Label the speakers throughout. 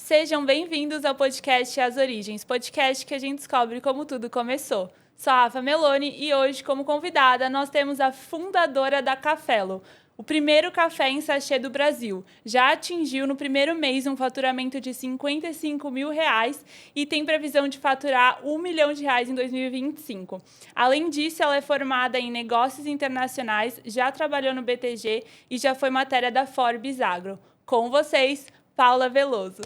Speaker 1: Sejam bem-vindos ao podcast As Origens, podcast que a gente descobre como tudo começou. Sou a Rafa Meloni e hoje, como convidada, nós temos a fundadora da Cafelo, o primeiro café em sachê do Brasil. Já atingiu no primeiro mês um faturamento de R$55 mil e tem previsão de faturar R$1 milhão em 2025. Além disso, ela é formada em negócios internacionais, já trabalhou no BTG e já foi matéria da Forbes Agro. Com vocês, Paula Veloso.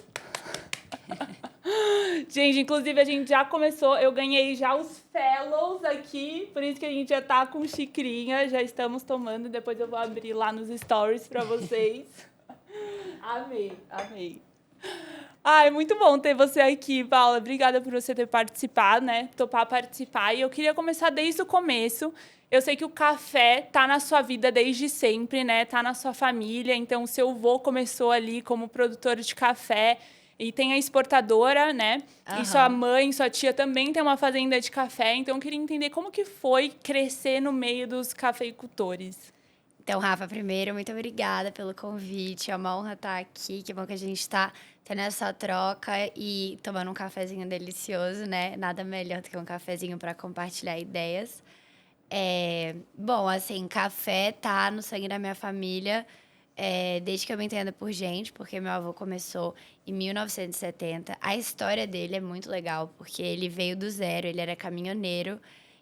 Speaker 1: Gente, inclusive a gente já começou, eu ganhei já os fellows aqui, por isso que a gente já tá com xicrinha, já estamos tomando, depois eu vou abrir lá nos stories pra vocês. Amei. Ai, muito bom ter você aqui, Paula. Obrigada por você ter participado, né? Topar participar. E eu queria começar desde o começo. Eu sei que o café tá na sua vida desde sempre, né? Tá na sua família. Então, o seu avô começou ali como produtor de café. E tem a exportadora, né?
Speaker 2: Uhum.
Speaker 1: E sua mãe, sua tia também tem uma fazenda de café. Então, eu queria entender como que foi crescer no meio dos cafeicultores.
Speaker 2: Então, Rafa, primeiro, muito obrigada pelo convite. É uma honra estar aqui. Que bom que a gente está tendo essa troca e tomando um cafezinho delicioso, né? Nada melhor do que um cafezinho para compartilhar ideias. Bom, assim, café tá no sangue da minha família desde que eu me entendo por gente, porque meu avô começou em 1970. A história dele é muito legal, porque ele veio do zero, ele era caminhoneiro.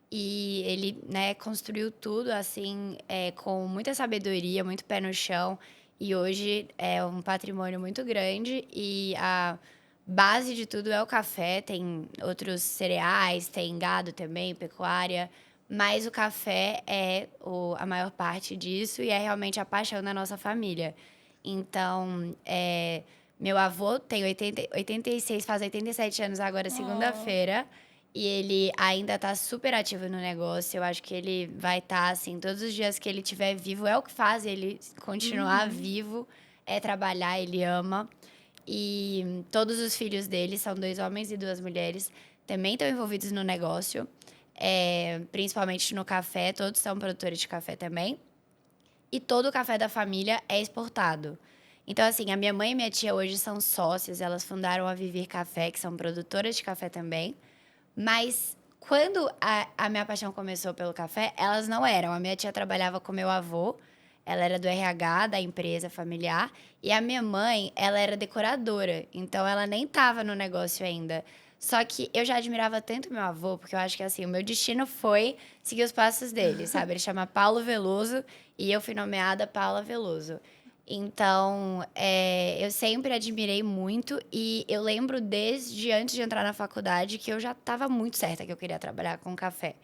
Speaker 2: E ele, né, construiu tudo, assim, com muita sabedoria, muito pé no chão. E hoje é um patrimônio muito grande e a base de tudo é o café. Tem outros cereais, tem gado também, pecuária. Mas o café é a maior parte disso e é realmente a paixão da nossa família. Então, meu avô tem 86, faz 87 anos agora, segunda-feira. E ele ainda tá super ativo no negócio. Eu acho que ele vai estar, assim, todos os dias que ele estiver vivo. É o que faz ele continuar vivo, é trabalhar, ele ama. E todos os filhos dele, são 2 homens e 2 mulheres, também estão envolvidos no negócio. Principalmente no café, todos são produtores de café também. E todo o café da família é exportado. Então, assim, a minha mãe e minha tia hoje são sócias. Elas fundaram a Vivir Café, que são produtoras de café também. Mas quando a minha paixão começou pelo café, elas não eram. A minha tia trabalhava com meu avô, ela era do RH da empresa familiar, e a minha mãe, ela era decoradora, então ela nem estava no negócio ainda. Só que eu já admirava tanto meu avô, porque eu acho que assim, o meu destino foi seguir os passos dele, sabe? Ele chama Paulo Veloso e eu fui nomeada Paula Veloso. Então, eu sempre admirei muito e eu lembro desde antes de entrar na faculdade que eu já estava muito certa que eu queria trabalhar com café.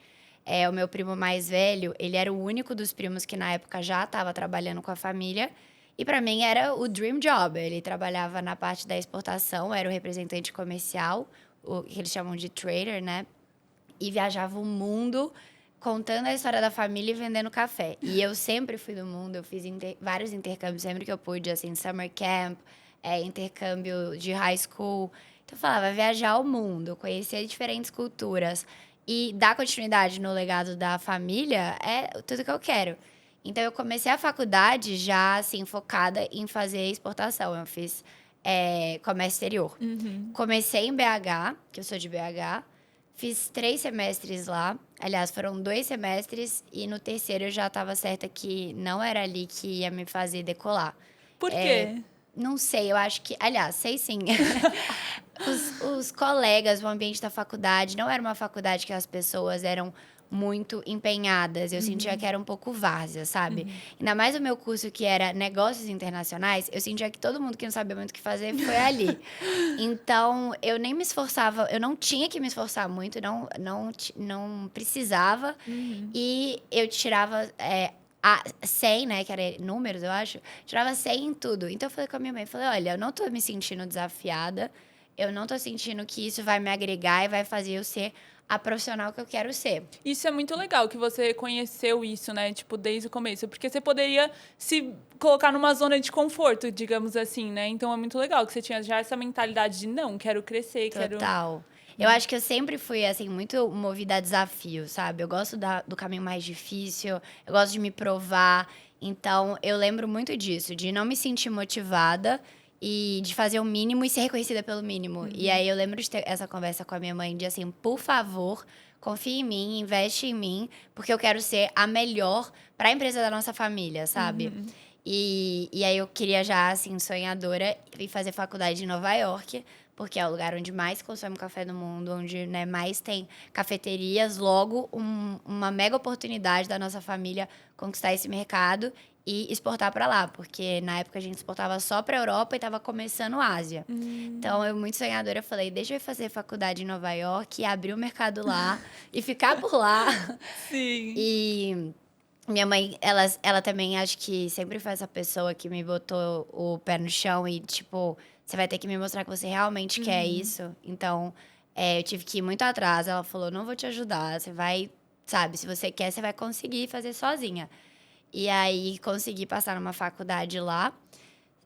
Speaker 2: O meu primo mais velho, ele era o único dos primos que na época já estava trabalhando com a família e para mim era o dream job. Ele trabalhava na parte da exportação, era o representante comercial, o que eles chamam de trader, né? E viajava o mundo contando a história da família e vendendo café. E eu sempre fui do mundo, eu fiz vários intercâmbios sempre que eu pude, assim, summer camp, intercâmbio de high school. Então eu falava, viajar o mundo, conhecer diferentes culturas e dar continuidade no legado da família é tudo que eu quero. Então eu comecei a faculdade já, assim, focada em fazer exportação. Eu fiz comércio exterior. Comecei em BH, que eu sou de BH. Fiz 3 semestres lá. Aliás, foram 2 semestres. E no terceiro eu já estava certa que não era ali que ia me fazer decolar.
Speaker 1: Por quê?
Speaker 2: Não sei, eu acho que... Aliás, sei sim. Os colegas, o ambiente da faculdade, não era uma faculdade que as pessoas eram muito empenhadas. Eu sentia que era um pouco várzea, sabe? Ainda mais o meu curso, que era negócios internacionais, eu sentia que todo mundo que não sabia muito o que fazer foi ali. Então, eu nem me esforçava, eu não tinha que me esforçar muito, não precisava. E eu tirava 100, né, que era números, eu acho, tirava 100 em tudo. Então, eu falei com a minha mãe, falei, olha, eu não tô me sentindo desafiada, eu não tô sentindo que isso vai me agregar e vai fazer eu ser a profissional que eu quero ser.
Speaker 1: Isso é muito legal, que você reconheceu isso, né? Tipo, desde o começo. Porque você poderia se colocar numa zona de conforto, digamos assim, né? Então, é muito legal que você tinha já essa mentalidade de, não, quero crescer, quero...
Speaker 2: Total. Eu acho que eu sempre fui, assim, muito movida a desafio, sabe? Eu gosto do caminho mais difícil, eu gosto de me provar. Então, eu lembro muito disso, de não me sentir motivada e de fazer o mínimo e ser reconhecida pelo mínimo. E aí eu lembro de ter essa conversa com a minha mãe de assim, por favor, confie em mim, investe em mim, porque eu quero ser a melhor para a empresa da nossa família, sabe? E aí eu queria já, assim, sonhadora, ir fazer faculdade em Nova York, porque é o lugar onde mais consome café no mundo, onde, né, mais tem cafeterias. Logo, uma mega oportunidade da nossa família conquistar esse mercado e exportar para lá, porque na época a gente exportava só para Europa e estava começando Ásia. Então, eu muito sonhadora, falei, deixa eu ir fazer faculdade em Nova York e abrir o mercado lá e ficar por lá.
Speaker 1: Sim.
Speaker 2: E minha mãe, ela também acho que sempre foi essa pessoa que me botou o pé no chão e, tipo, você vai ter que me mostrar que você realmente quer isso. Então, eu tive que ir muito atrás. Ela falou, não vou te ajudar, você vai, sabe, se você quer, você vai conseguir fazer sozinha. E aí, consegui passar numa faculdade lá.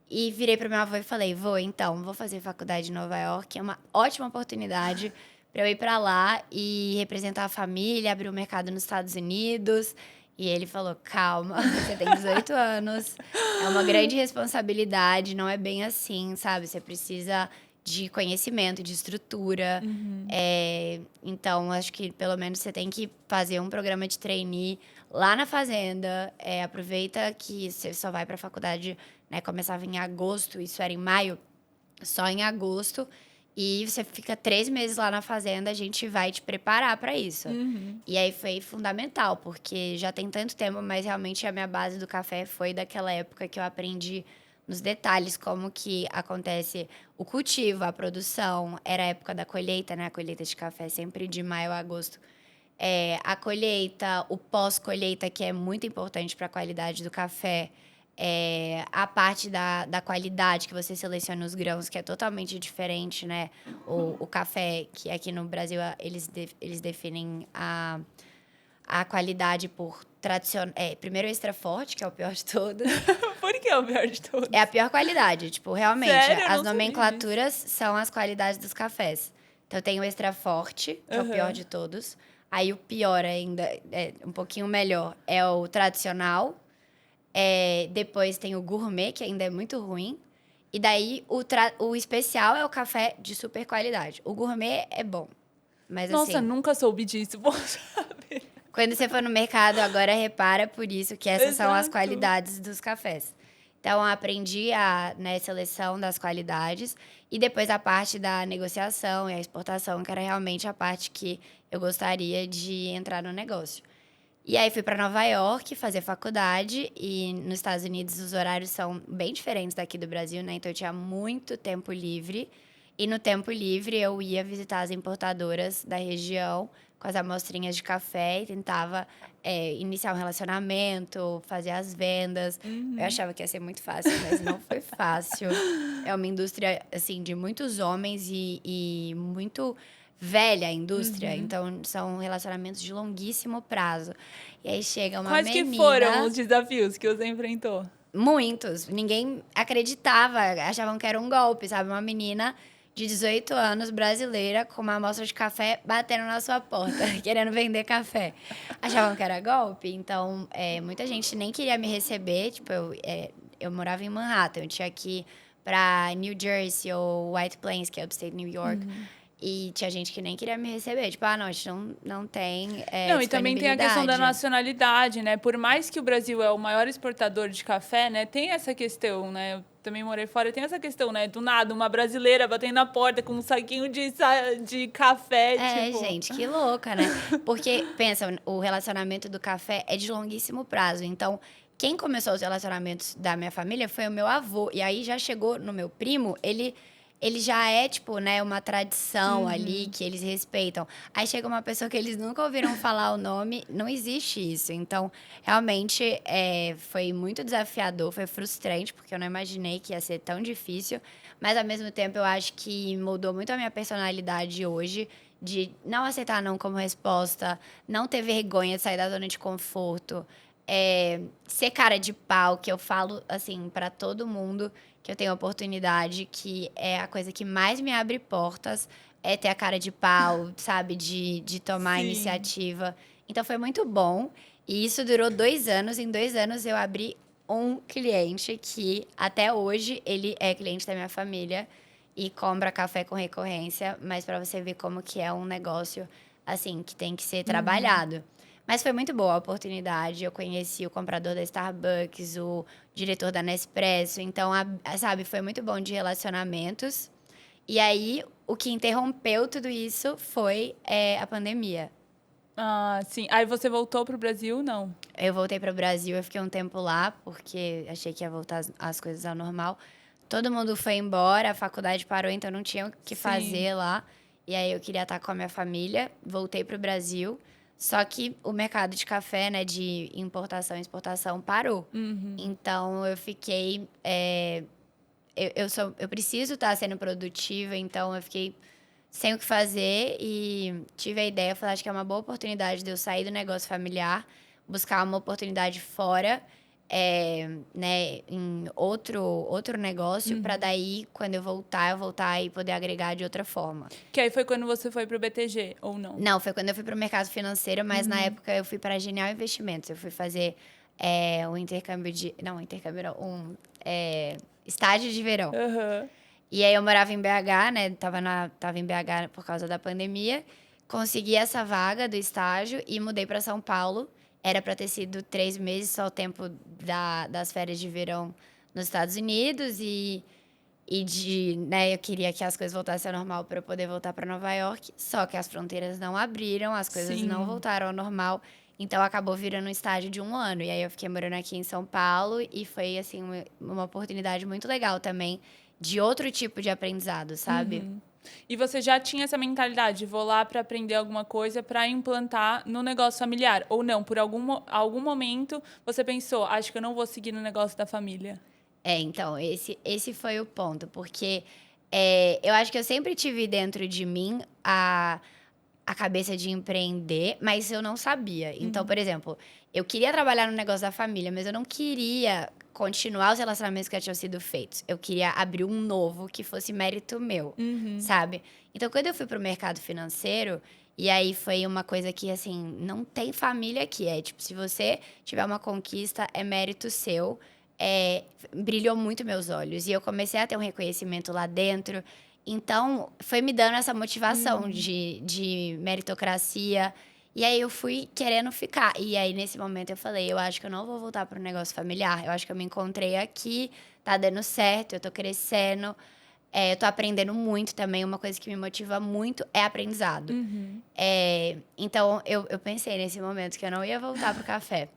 Speaker 2: E virei para meu avô e falei, vô, então, vou fazer faculdade em Nova York. É uma ótima oportunidade para eu ir para lá e representar a família, abrir o mercado nos Estados Unidos. E ele falou, calma, você tem 18 anos, é uma grande responsabilidade, não é bem assim, sabe? Você precisa de conhecimento, de estrutura. Então, acho que pelo menos você tem que fazer um programa de trainee lá na fazenda. Aproveita que você só vai para a faculdade, né? Começava em agosto, isso era em maio, só em agosto. E você fica 3 meses lá na fazenda, a gente vai te preparar para isso. E aí foi fundamental, porque já tem tanto tempo, mas realmente a minha base do café foi daquela época que eu aprendi nos detalhes como que acontece o cultivo, a produção. Era a época da colheita, né? A colheita de café sempre de maio a agosto. A colheita, o pós-colheita, que é muito importante para a qualidade do café. A parte da qualidade, que você seleciona os grãos, que é totalmente diferente, né? O café, que aqui no Brasil eles definem a qualidade por tradicional. Primeiro o extra forte, que é o pior de todos.
Speaker 1: Por que é o pior de todos?
Speaker 2: É a pior qualidade. Tipo, realmente,
Speaker 1: Sério? Eu
Speaker 2: as
Speaker 1: não sabia
Speaker 2: nomenclaturas são as qualidades dos cafés. Então, tem o extra forte, que é o pior de todos. Aí, o pior ainda, um pouquinho melhor, é o tradicional. Depois tem o gourmet, que ainda é muito ruim. E daí, o especial é o café de super qualidade. O gourmet é bom, mas
Speaker 1: Nossa,
Speaker 2: assim...
Speaker 1: nunca soube disso, bom saber.
Speaker 2: Quando você for no mercado, agora repara por isso que essas são as
Speaker 1: Exato.
Speaker 2: qualidades dos cafés. Então, eu aprendi a seleção das qualidades e depois a parte da negociação e a exportação, que era realmente a parte que eu gostaria de entrar no negócio. E aí, fui para Nova York fazer faculdade e nos Estados Unidos os horários são bem diferentes daqui do Brasil, né? Então, eu tinha muito tempo livre. E no tempo livre, eu ia visitar as importadoras da região com as amostrinhas de café e tentava iniciar um relacionamento, fazer as vendas. Eu achava que ia ser muito fácil, mas não foi fácil. É uma indústria, assim, de muitos homens e muito velha a indústria. Então, são relacionamentos de longuíssimo prazo. E aí chega uma
Speaker 1: Quais
Speaker 2: menina...
Speaker 1: que foram os desafios que você enfrentou?
Speaker 2: Muitos. Ninguém acreditava, achavam que era um golpe, sabe? Uma menina de 18 anos, brasileira, com uma amostra de café, batendo na sua porta, querendo vender café. Achavam que era golpe, então muita gente nem queria me receber. Tipo, eu morava em Manhattan, eu tinha que ir pra New Jersey ou White Plains, que é upstate New York. E tinha gente que nem queria me receber. Tipo, não, a gente não tem
Speaker 1: Não, e também tem a questão da
Speaker 2: disponibilidade.
Speaker 1: nacionalidade, né? Por mais que o Brasil é o maior exportador de café, né? Tem essa questão, né? Eu também morei fora, tem essa questão, né? Do nada, uma brasileira batendo na porta com um saquinho de café, tipo...
Speaker 2: Gente, que louca, né? Porque, pensa, o relacionamento do café é de longuíssimo prazo. Então, quem começou os relacionamentos da minha família foi o meu avô. E aí, já chegou no meu primo, ele já é, tipo, né, uma tradição ali que eles respeitam. Aí chega uma pessoa que eles nunca ouviram falar o nome, não existe isso. Então, realmente, foi muito desafiador, foi frustrante, porque eu não imaginei que ia ser tão difícil. Mas, ao mesmo tempo, eu acho que mudou muito a minha personalidade hoje, de não aceitar não como resposta, não ter vergonha de sair da zona de conforto, ser cara de pau, que eu falo, assim, pra todo mundo que eu tenho oportunidade, que é a coisa que mais me abre portas, é ter a cara de pau, sabe? De tomar a
Speaker 1: Sim.
Speaker 2: iniciativa. Então, foi muito bom. E isso durou 2 anos. Em 2 anos, eu abri um cliente que, até hoje, ele é cliente da minha família e compra café com recorrência, mas para você ver como que é um negócio, assim, que tem que ser trabalhado. Mas foi muito boa a oportunidade. Eu conheci o comprador da Starbucks, o diretor da Nespresso. Então, sabe, foi muito bom de relacionamentos. E aí, o que interrompeu tudo isso foi a pandemia.
Speaker 1: Ah, sim. Aí você voltou pro Brasil, não?
Speaker 2: Eu voltei para o Brasil, eu fiquei um tempo lá, porque achei que ia voltar as coisas ao normal. Todo mundo foi embora, a faculdade parou, então não tinha o que
Speaker 1: Sim.
Speaker 2: fazer lá. E aí eu queria estar com a minha família, voltei para o Brasil. Só que o mercado de café, né, de importação e exportação parou. Então eu fiquei. Eu preciso estar sendo produtiva, então eu fiquei sem o que fazer e tive a ideia, falei, acho que é uma boa oportunidade de eu sair do negócio familiar, buscar uma oportunidade fora, né, em outro negócio, para daí, quando eu voltar e poder agregar de outra forma.
Speaker 1: Que aí foi quando você foi pro BTG, ou não?
Speaker 2: Não, foi quando eu fui para o mercado financeiro, mas na época eu fui para a Genial Investimentos. Eu fui fazer um intercâmbio de... Não, intercâmbio não, estágio de verão.
Speaker 1: Aham.
Speaker 2: E aí eu morava em BH, né? Tava em BH por causa da pandemia. Consegui essa vaga do estágio e mudei para São Paulo. Era para ter sido 3 meses, só o tempo das férias de verão nos Estados Unidos. Né, eu queria que as coisas voltassem ao normal para eu poder voltar para Nova York. Só que as fronteiras não abriram, as coisas
Speaker 1: Sim.
Speaker 2: não voltaram ao normal. Então acabou virando um estágio de 1 ano. E aí eu fiquei morando aqui em São Paulo e foi assim uma oportunidade muito legal também de outro tipo de aprendizado, sabe?
Speaker 1: E você já tinha essa mentalidade, vou lá para aprender alguma coisa para implantar no negócio familiar? Ou não, por algum momento você pensou, acho que eu não vou seguir no negócio da família?
Speaker 2: Então, esse foi o ponto, porque eu acho que eu sempre tive dentro de mim a cabeça de empreender, mas eu não sabia. Então, por exemplo, eu queria trabalhar no negócio da família, mas eu não queria continuar os relacionamentos que já tinham sido feitos. Eu queria abrir um novo que fosse mérito meu, sabe? Então, quando eu fui pro mercado financeiro, e aí foi uma coisa que, assim, não tem família aqui. É tipo, se você tiver uma conquista, é mérito seu. Brilhou muito meus olhos. E eu comecei a ter um reconhecimento lá dentro. Então, foi me dando essa motivação de meritocracia. E aí, eu fui querendo ficar. E aí, nesse momento, eu falei, eu acho que eu não vou voltar para o negócio familiar. Eu acho que eu me encontrei aqui, tá dando certo, eu tô crescendo. Eu tô aprendendo muito também. Uma coisa que me motiva muito é aprendizado. Então, eu pensei nesse momento que eu não ia voltar pro café.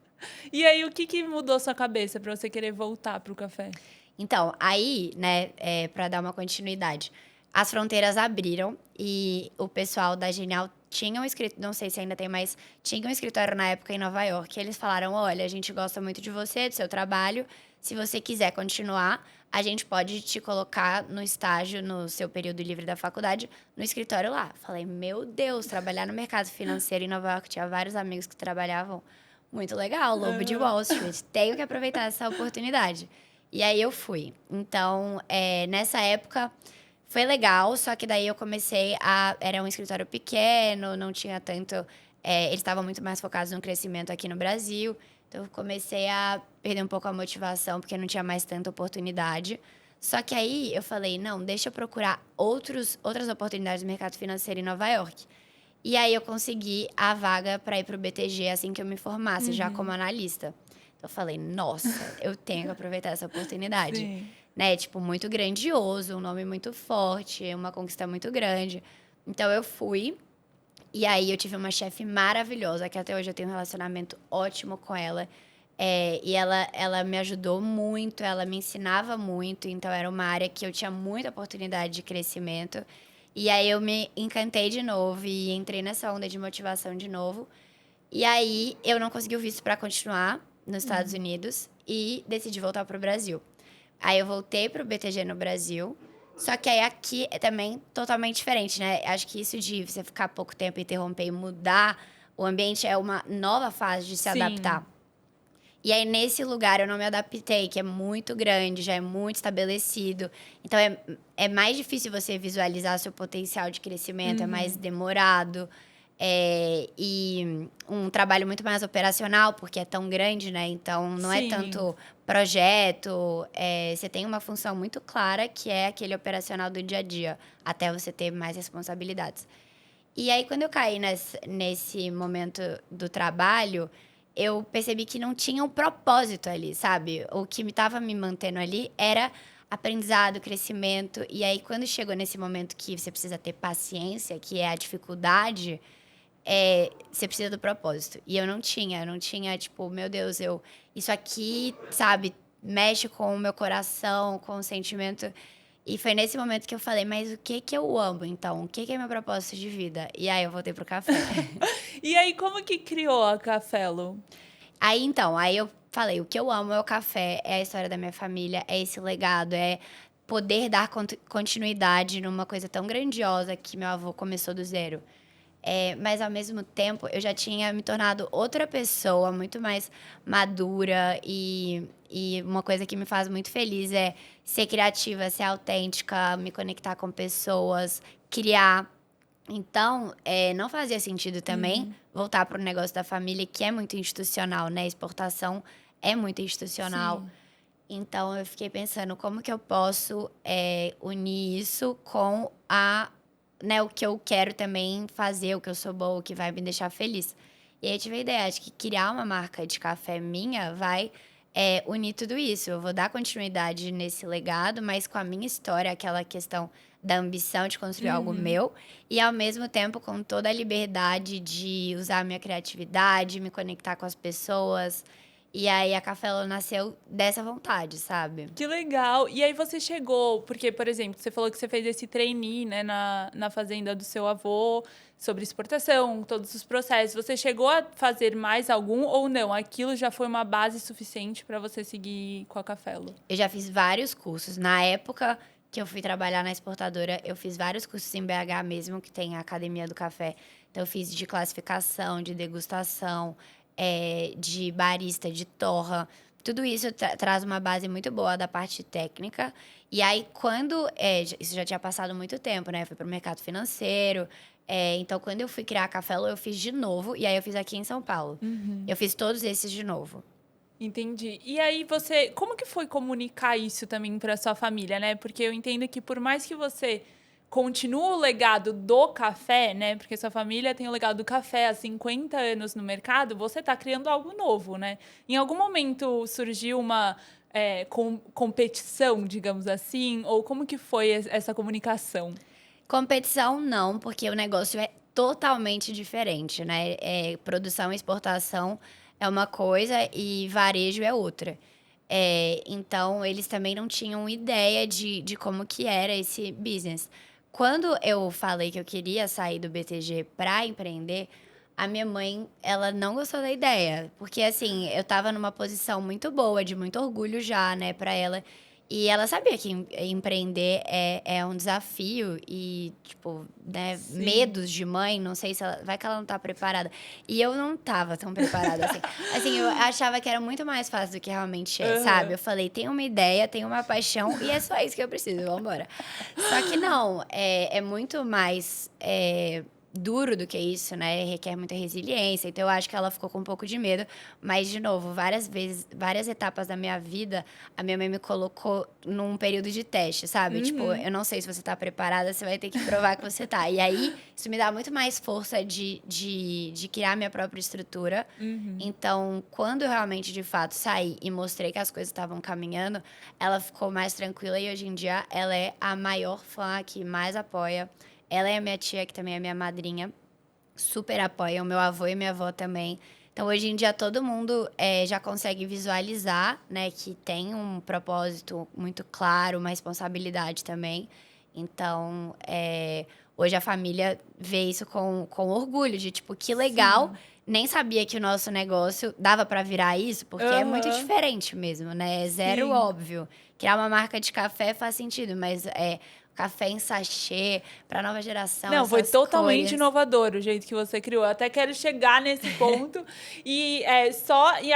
Speaker 1: E aí, o que mudou sua cabeça para você querer voltar pro café?
Speaker 2: Então, aí, né, para dar uma continuidade, as fronteiras abriram e o pessoal da Genial tinha um escritório, não sei se ainda tem, mas tinha um escritório na época em Nova York. E eles falaram: olha, a gente gosta muito de você, do seu trabalho. Se você quiser continuar, a gente pode te colocar no estágio, no seu período livre da faculdade, no escritório lá. Falei: meu Deus, trabalhar no mercado financeiro em Nova York, tinha vários amigos que trabalhavam. Muito legal, lobo de Wall Street. Tenho que aproveitar essa oportunidade. E aí eu fui. Então, nessa época foi legal, só que daí eu comecei a. Era um escritório pequeno, não tinha tanto. Eles estavam muito mais focados no crescimento aqui no Brasil. Então, eu comecei a perder um pouco a motivação, porque não tinha mais tanta oportunidade. Só que aí eu falei: não, deixa eu procurar outras oportunidades no mercado financeiro em Nova York. E aí eu consegui a vaga para ir para o BTG assim que eu me formasse, já como analista. Então eu falei, nossa, eu tenho que aproveitar essa oportunidade.
Speaker 1: Sim.
Speaker 2: Né? Tipo, muito grandioso, um nome muito forte, uma conquista muito grande. Então eu fui. E aí eu tive uma chefe maravilhosa, que até hoje eu tenho um relacionamento ótimo com ela. E ela me ajudou muito, ela me ensinava muito. Então era uma área que eu tinha muita oportunidade de crescimento. E aí eu me encantei de novo e entrei nessa onda de motivação de novo. E aí eu não consegui o visto para continuar nos Estados Unidos e decidi voltar para o Brasil. Aí eu voltei para o BTG no Brasil. Só que aí aqui é também totalmente diferente, né? Acho que isso de você ficar pouco tempo, interromper e mudar o ambiente é uma nova fase de se adaptar. E aí, nesse lugar, eu não me adaptei, que é muito grande, já é muito estabelecido. Então, é mais difícil você visualizar seu potencial de crescimento, é mais demorado. E um trabalho muito mais operacional, porque é tão grande, né? Então, não é
Speaker 1: Sim.
Speaker 2: tanto projeto. Você tem uma função muito clara, que é aquele operacional do dia a dia, até você ter mais responsabilidades. E aí, quando eu caí nesse momento do trabalho, eu percebi que não tinha um propósito ali, sabe? O que estava me mantendo ali era aprendizado, crescimento. E aí, quando chegou nesse momento que você precisa ter paciência, que é a dificuldade, você precisa do propósito. E eu não tinha, tipo, meu Deus, isso aqui, sabe, mexe com o meu coração, com o sentimento. E foi nesse momento que eu falei, mas o que que eu amo, então? O que que é meu propósito de vida? E aí eu voltei pro café.
Speaker 1: E aí, como que criou a Cafelo?
Speaker 2: Aí eu falei, o que eu amo é o café, é a história da minha família, é esse legado, é poder dar continuidade numa coisa tão grandiosa que meu avô começou do zero. Mas ao mesmo tempo eu já tinha me tornado outra pessoa, muito mais madura, e uma coisa que me faz muito feliz é ser criativa, ser autêntica, me conectar com pessoas, criar. Então, não fazia sentido também voltar para o negócio da família, que é muito institucional, né? Exportação é muito institucional.
Speaker 1: Sim.
Speaker 2: Então, eu fiquei pensando como que eu posso unir isso com né, o que eu quero também fazer, o que eu sou boa, o que vai me deixar feliz. E aí, eu tive a ideia de que criar uma marca de café minha vai unir tudo isso. Eu vou dar continuidade nesse legado, mas com a minha história, aquela questão da ambição de construir algo meu, e ao mesmo tempo com toda a liberdade de usar a minha criatividade, me conectar com as pessoas. E aí a Cafelo nasceu dessa vontade, sabe?
Speaker 1: Que legal! E aí você chegou, porque, por exemplo, você falou que você fez esse trainee, né, na fazenda do seu avô, sobre exportação, todos os processos. Você chegou a fazer mais algum ou não? Aquilo já foi uma base suficiente para você seguir com a Cafelo?
Speaker 2: Eu já fiz vários cursos. Na época que eu fui trabalhar na exportadora, eu fiz vários cursos em BH mesmo, que tem a Academia do Café. Então, eu fiz de classificação, de degustação, de barista, de torra. Tudo isso traz uma base muito boa da parte técnica. E aí, isso já tinha passado muito tempo, né? Eu fui para o mercado financeiro. Então, quando eu fui criar a Cafelo, eu fiz de novo. E aí, eu fiz aqui em São Paulo. Eu fiz todos esses de novo.
Speaker 1: Entendi. E aí você, como que foi comunicar isso também para sua família, né? Porque eu entendo que por mais que você continue o legado do café, né? Porque sua família tem o legado do café há 50 anos no mercado, você está criando algo novo, né? Em algum momento surgiu uma competição, digamos assim, ou como que foi essa comunicação?
Speaker 2: Competição, não, porque o negócio é totalmente diferente, né? Produção e exportação é uma coisa e varejo é outra. Então, eles também não tinham ideia de como que era esse business. Quando eu falei que eu queria sair do BTG para empreender, a minha mãe, ela não gostou da ideia. Porque, assim, eu estava numa posição muito boa, de muito orgulho já, né, para ela. E ela sabia que empreender é um desafio e, tipo, né,
Speaker 1: Sim.
Speaker 2: medos de mãe, não sei se ela. Vai que ela não tá preparada. E eu não tava tão preparada assim. Assim, eu achava que era muito mais fácil do que realmente é, sabe? Eu falei, tenho uma ideia, tenho uma paixão e é só isso que eu preciso, vambora. Só que não, é muito mais. Duro do que isso, né? Requer muita resiliência. Então, eu acho que ela ficou com um pouco de medo. Mas, de novo, várias vezes, várias etapas da minha vida, a minha mãe me colocou num período de teste, sabe? Tipo, eu não sei se você tá preparada, você vai ter que provar que você tá. E aí, isso me dá muito mais força de criar minha própria estrutura. Então, quando eu realmente, de fato, saí e mostrei que as coisas estavam caminhando, ela ficou mais tranquila. E hoje em dia, ela é a maior fã que mais apoia. Ela é a minha tia, que também é minha madrinha, super apoia, o meu avô e minha avó também. Então, hoje em dia, todo mundo já consegue visualizar, né, que tem um propósito muito claro, uma responsabilidade também. Então, hoje a família vê isso com orgulho, de tipo, que legal.
Speaker 1: Sim.
Speaker 2: Nem sabia que o nosso negócio dava para virar isso, porque é muito diferente mesmo, né? É zero
Speaker 1: Sim.
Speaker 2: óbvio. Criar uma marca de café faz sentido, mas café em sachê, para nova geração,
Speaker 1: Não, foi
Speaker 2: essas
Speaker 1: totalmente
Speaker 2: cores.
Speaker 1: inovador o jeito que você criou. Eu até quero chegar nesse ponto e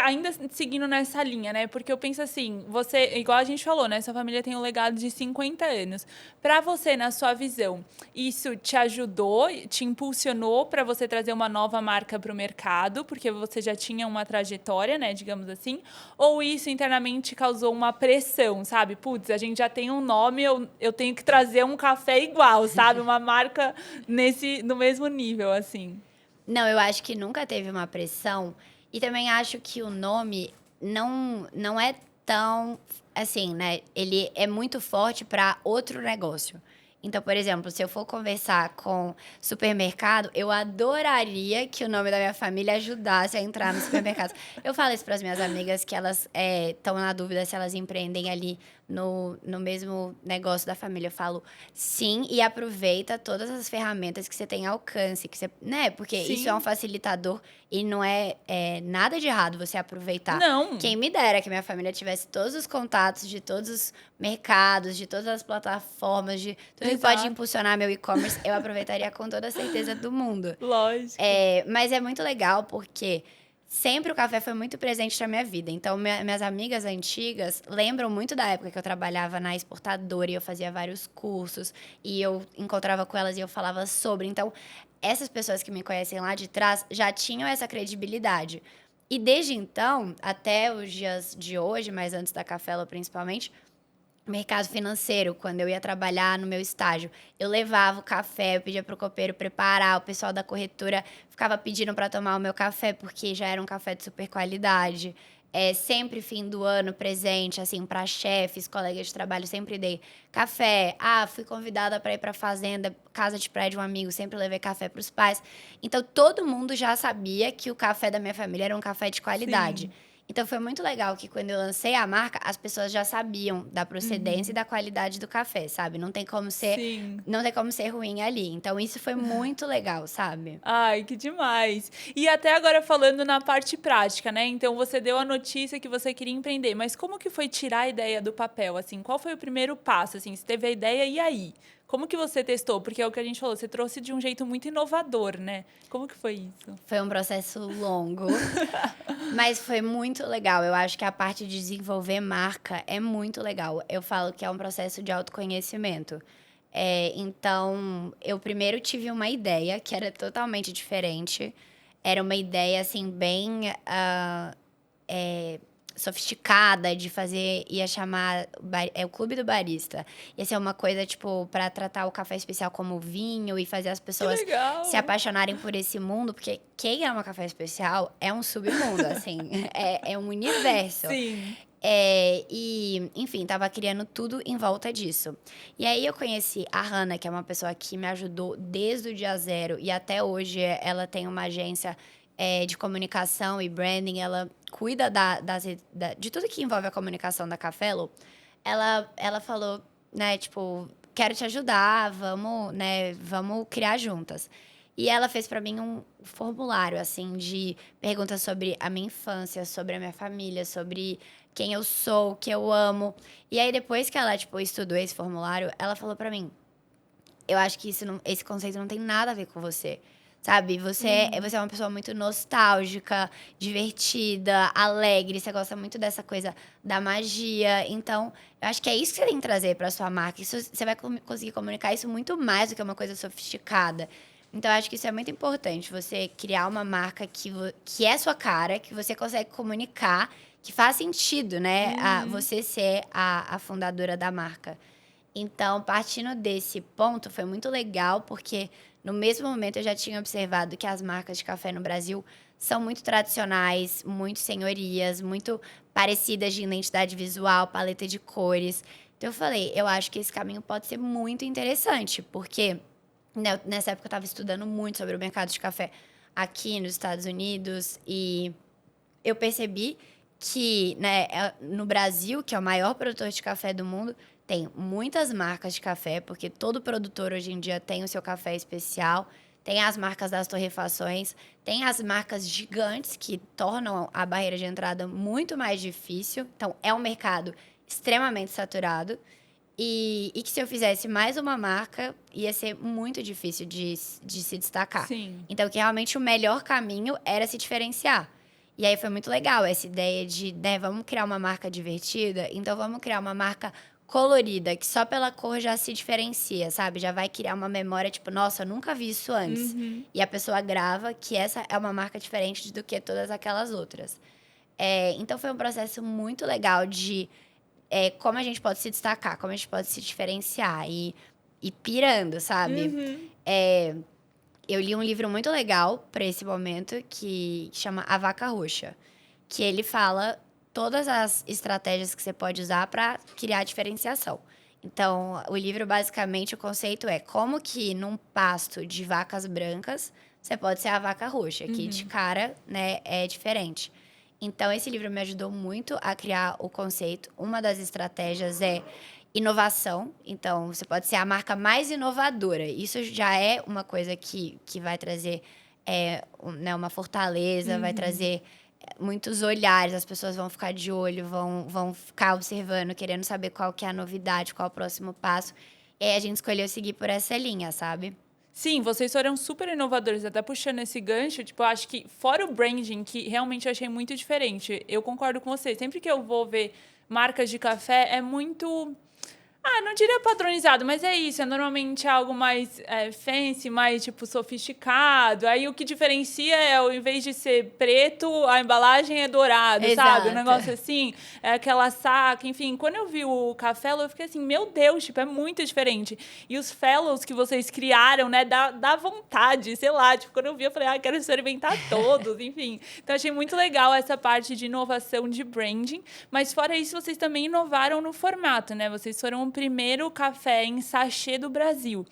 Speaker 1: ainda seguindo nessa linha, né? Porque eu penso assim, você, igual a gente falou, né? Sua família tem um legado de 50 anos. Para você, na sua visão, isso te ajudou, te impulsionou para você trazer uma nova marca para o mercado, porque você já tinha uma trajetória, né? Digamos assim. Ou isso internamente causou uma pressão, sabe? Putz, a gente já tem um nome, eu tenho que trazer um café igual, sabe? Uma marca no mesmo nível, assim.
Speaker 2: Não, eu acho que nunca teve uma pressão. E também acho que o nome não é tão assim, né? Ele é muito forte para outro negócio. Então, por exemplo, se eu for conversar com supermercado, eu adoraria que o nome da minha família ajudasse a entrar no supermercado. Eu falo isso para as minhas amigas que elas estão na dúvida se elas empreendem ali no mesmo negócio da família. Eu falo sim e aproveita todas as ferramentas que você tem ao alcance, que você, né? Porque isso é um
Speaker 1: Sim.
Speaker 2: facilitador e não é nada de errado você aproveitar.
Speaker 1: Não.
Speaker 2: Quem me dera que minha família tivesse todos os contatos de todos os mercados, de todas as plataformas, de tudo que pode
Speaker 1: Exato.
Speaker 2: impulsionar meu e-commerce, eu aproveitaria com toda a certeza do mundo.
Speaker 1: Lógico.
Speaker 2: Mas é muito legal porque sempre o café foi muito presente na minha vida. Então, minhas amigas antigas lembram muito da época que eu trabalhava na exportadora e eu fazia vários cursos e eu encontrava com elas e eu falava sobre. Então, essas pessoas que me conhecem lá de trás já tinham essa credibilidade. E desde então, até os dias de hoje, mas antes da Cafelo principalmente, mercado financeiro, quando eu ia trabalhar no meu estágio, eu levava o café, eu pedia para o copeiro preparar, o pessoal da corretora ficava pedindo para tomar o meu café, porque já era um café de super qualidade. Sempre fim do ano presente, assim, para chefes, colegas de trabalho, sempre dei café. Ah, fui convidada para ir para fazenda, casa de praia de um amigo, sempre levei café para os pais. Então, todo mundo já sabia que o café da minha família era um café de qualidade.
Speaker 1: Sim.
Speaker 2: Então foi muito legal que quando eu lancei a marca, as pessoas já sabiam da procedência e
Speaker 1: Uhum.
Speaker 2: da qualidade do café, sabe?
Speaker 1: Sim.
Speaker 2: Não tem como ser ruim ali. Então isso foi muito legal, sabe?
Speaker 1: Ai, que demais. E até agora falando na parte prática, né? Então você deu a notícia que você queria empreender, mas como que foi tirar a ideia do papel, assim? Qual foi o primeiro passo, assim? Você teve a ideia e aí? Como que você testou? Porque é o que a gente falou, você trouxe de um jeito muito inovador, né? Como que foi isso?
Speaker 2: Foi um processo longo, mas foi muito legal. Eu acho que a parte de desenvolver marca é muito legal. Eu falo que é um processo de autoconhecimento. Então, eu primeiro tive uma ideia que era totalmente diferente. Era uma ideia, assim, bem sofisticada de fazer, ia chamar o Clube do Barista. Ia ser uma coisa, tipo, para tratar o café especial como vinho e fazer as
Speaker 1: Que
Speaker 2: pessoas se
Speaker 1: legal!
Speaker 2: apaixonarem por esse mundo, porque quem ama café especial é um submundo, assim, é um universo.
Speaker 1: Sim.
Speaker 2: Enfim, tava criando tudo em volta disso. E aí eu conheci a Hannah, que é uma pessoa que me ajudou desde o dia zero e até hoje ela tem uma agência de comunicação e branding, ela cuida de tudo que envolve a comunicação da Cafelo. Ela falou, né, tipo, quero te ajudar, vamos, né, vamos criar juntas. E ela fez pra mim um formulário, assim, de perguntas sobre a minha infância, sobre a minha família, sobre quem eu sou, o que eu amo. E aí, depois que ela, tipo, estudou esse formulário, ela falou pra mim: eu acho que esse conceito não tem nada a ver com você. Sabe? Você é uma pessoa muito nostálgica, divertida, alegre. Você gosta muito dessa coisa da magia. Então, eu acho que é isso que você tem que trazer para sua marca. Isso, você vai conseguir comunicar isso muito mais do que uma coisa sofisticada. Então, eu acho que isso é muito importante. Você criar uma marca que é sua cara, que você consegue comunicar, que faz sentido, né?
Speaker 1: Uhum.
Speaker 2: Você ser a fundadora da marca. Então, partindo desse ponto, foi muito legal, porque no mesmo momento eu já tinha observado que as marcas de café no Brasil são muito tradicionais, muito senhorias, muito parecidas de identidade visual, paleta de cores. Então, eu falei, eu acho que esse caminho pode ser muito interessante, porque né, nessa época eu estava estudando muito sobre o mercado de café aqui nos Estados Unidos e eu percebi que, né, no Brasil, que é o maior produtor de café do mundo, tem muitas marcas de café, porque todo produtor hoje em dia tem o seu café especial. Tem as marcas das torrefações, tem as marcas gigantes que tornam a barreira de entrada muito mais difícil. Então, é um mercado extremamente saturado. E que se eu fizesse mais uma marca, ia ser muito difícil de se destacar.
Speaker 1: Sim.
Speaker 2: Então, que realmente o melhor caminho era se diferenciar. E aí foi muito legal essa ideia de, né, vamos criar uma marca divertida, então vamos criar uma marca colorida, que só pela cor já se diferencia, sabe? Já vai criar uma memória, tipo, nossa, eu nunca vi isso antes. E a pessoa grava que essa é uma marca diferente do que todas aquelas outras. Então foi um processo muito legal de como a gente pode se destacar, como a gente pode se diferenciar e pirando, sabe? Eu li um livro muito legal para esse momento que chama A Vaca Roxa, que ele fala todas as estratégias que você pode usar para criar diferenciação. Então, o livro, basicamente, o conceito é como que num pasto de vacas brancas, você pode ser a vaca roxa, que de cara, né, é diferente. Então, esse livro me ajudou muito a criar o conceito. Uma das estratégias é inovação. Então, você pode ser a marca mais inovadora. Isso já é uma coisa que vai trazer né, uma fortaleza, vai trazer muitos olhares. As pessoas vão ficar de olho, vão ficar observando, querendo saber qual que é a novidade, qual é o próximo passo. E aí, a gente escolheu seguir por essa linha, sabe?
Speaker 1: Sim, vocês foram super inovadores, até puxando esse gancho, tipo, eu acho que fora o branding, que realmente eu achei muito diferente, eu concordo com vocês, sempre que eu vou ver marcas de café, é muito... não diria padronizado, mas é isso. É normalmente algo mais fancy, mais, tipo, sofisticado. Aí o que diferencia é, ao invés de ser preto, a embalagem é dourado, sabe? Um negócio assim, é aquela saca. Enfim, quando eu vi o Café, eu fiquei assim, meu Deus, tipo, é muito diferente. E os fellows que vocês criaram, né, dá vontade, sei lá. Tipo, quando eu vi, eu falei, quero experimentar todos, enfim. Então, achei muito legal essa parte de inovação de branding. Mas, fora isso, vocês também inovaram no formato, né? Vocês foram o primeiro café em sachê do Brasil.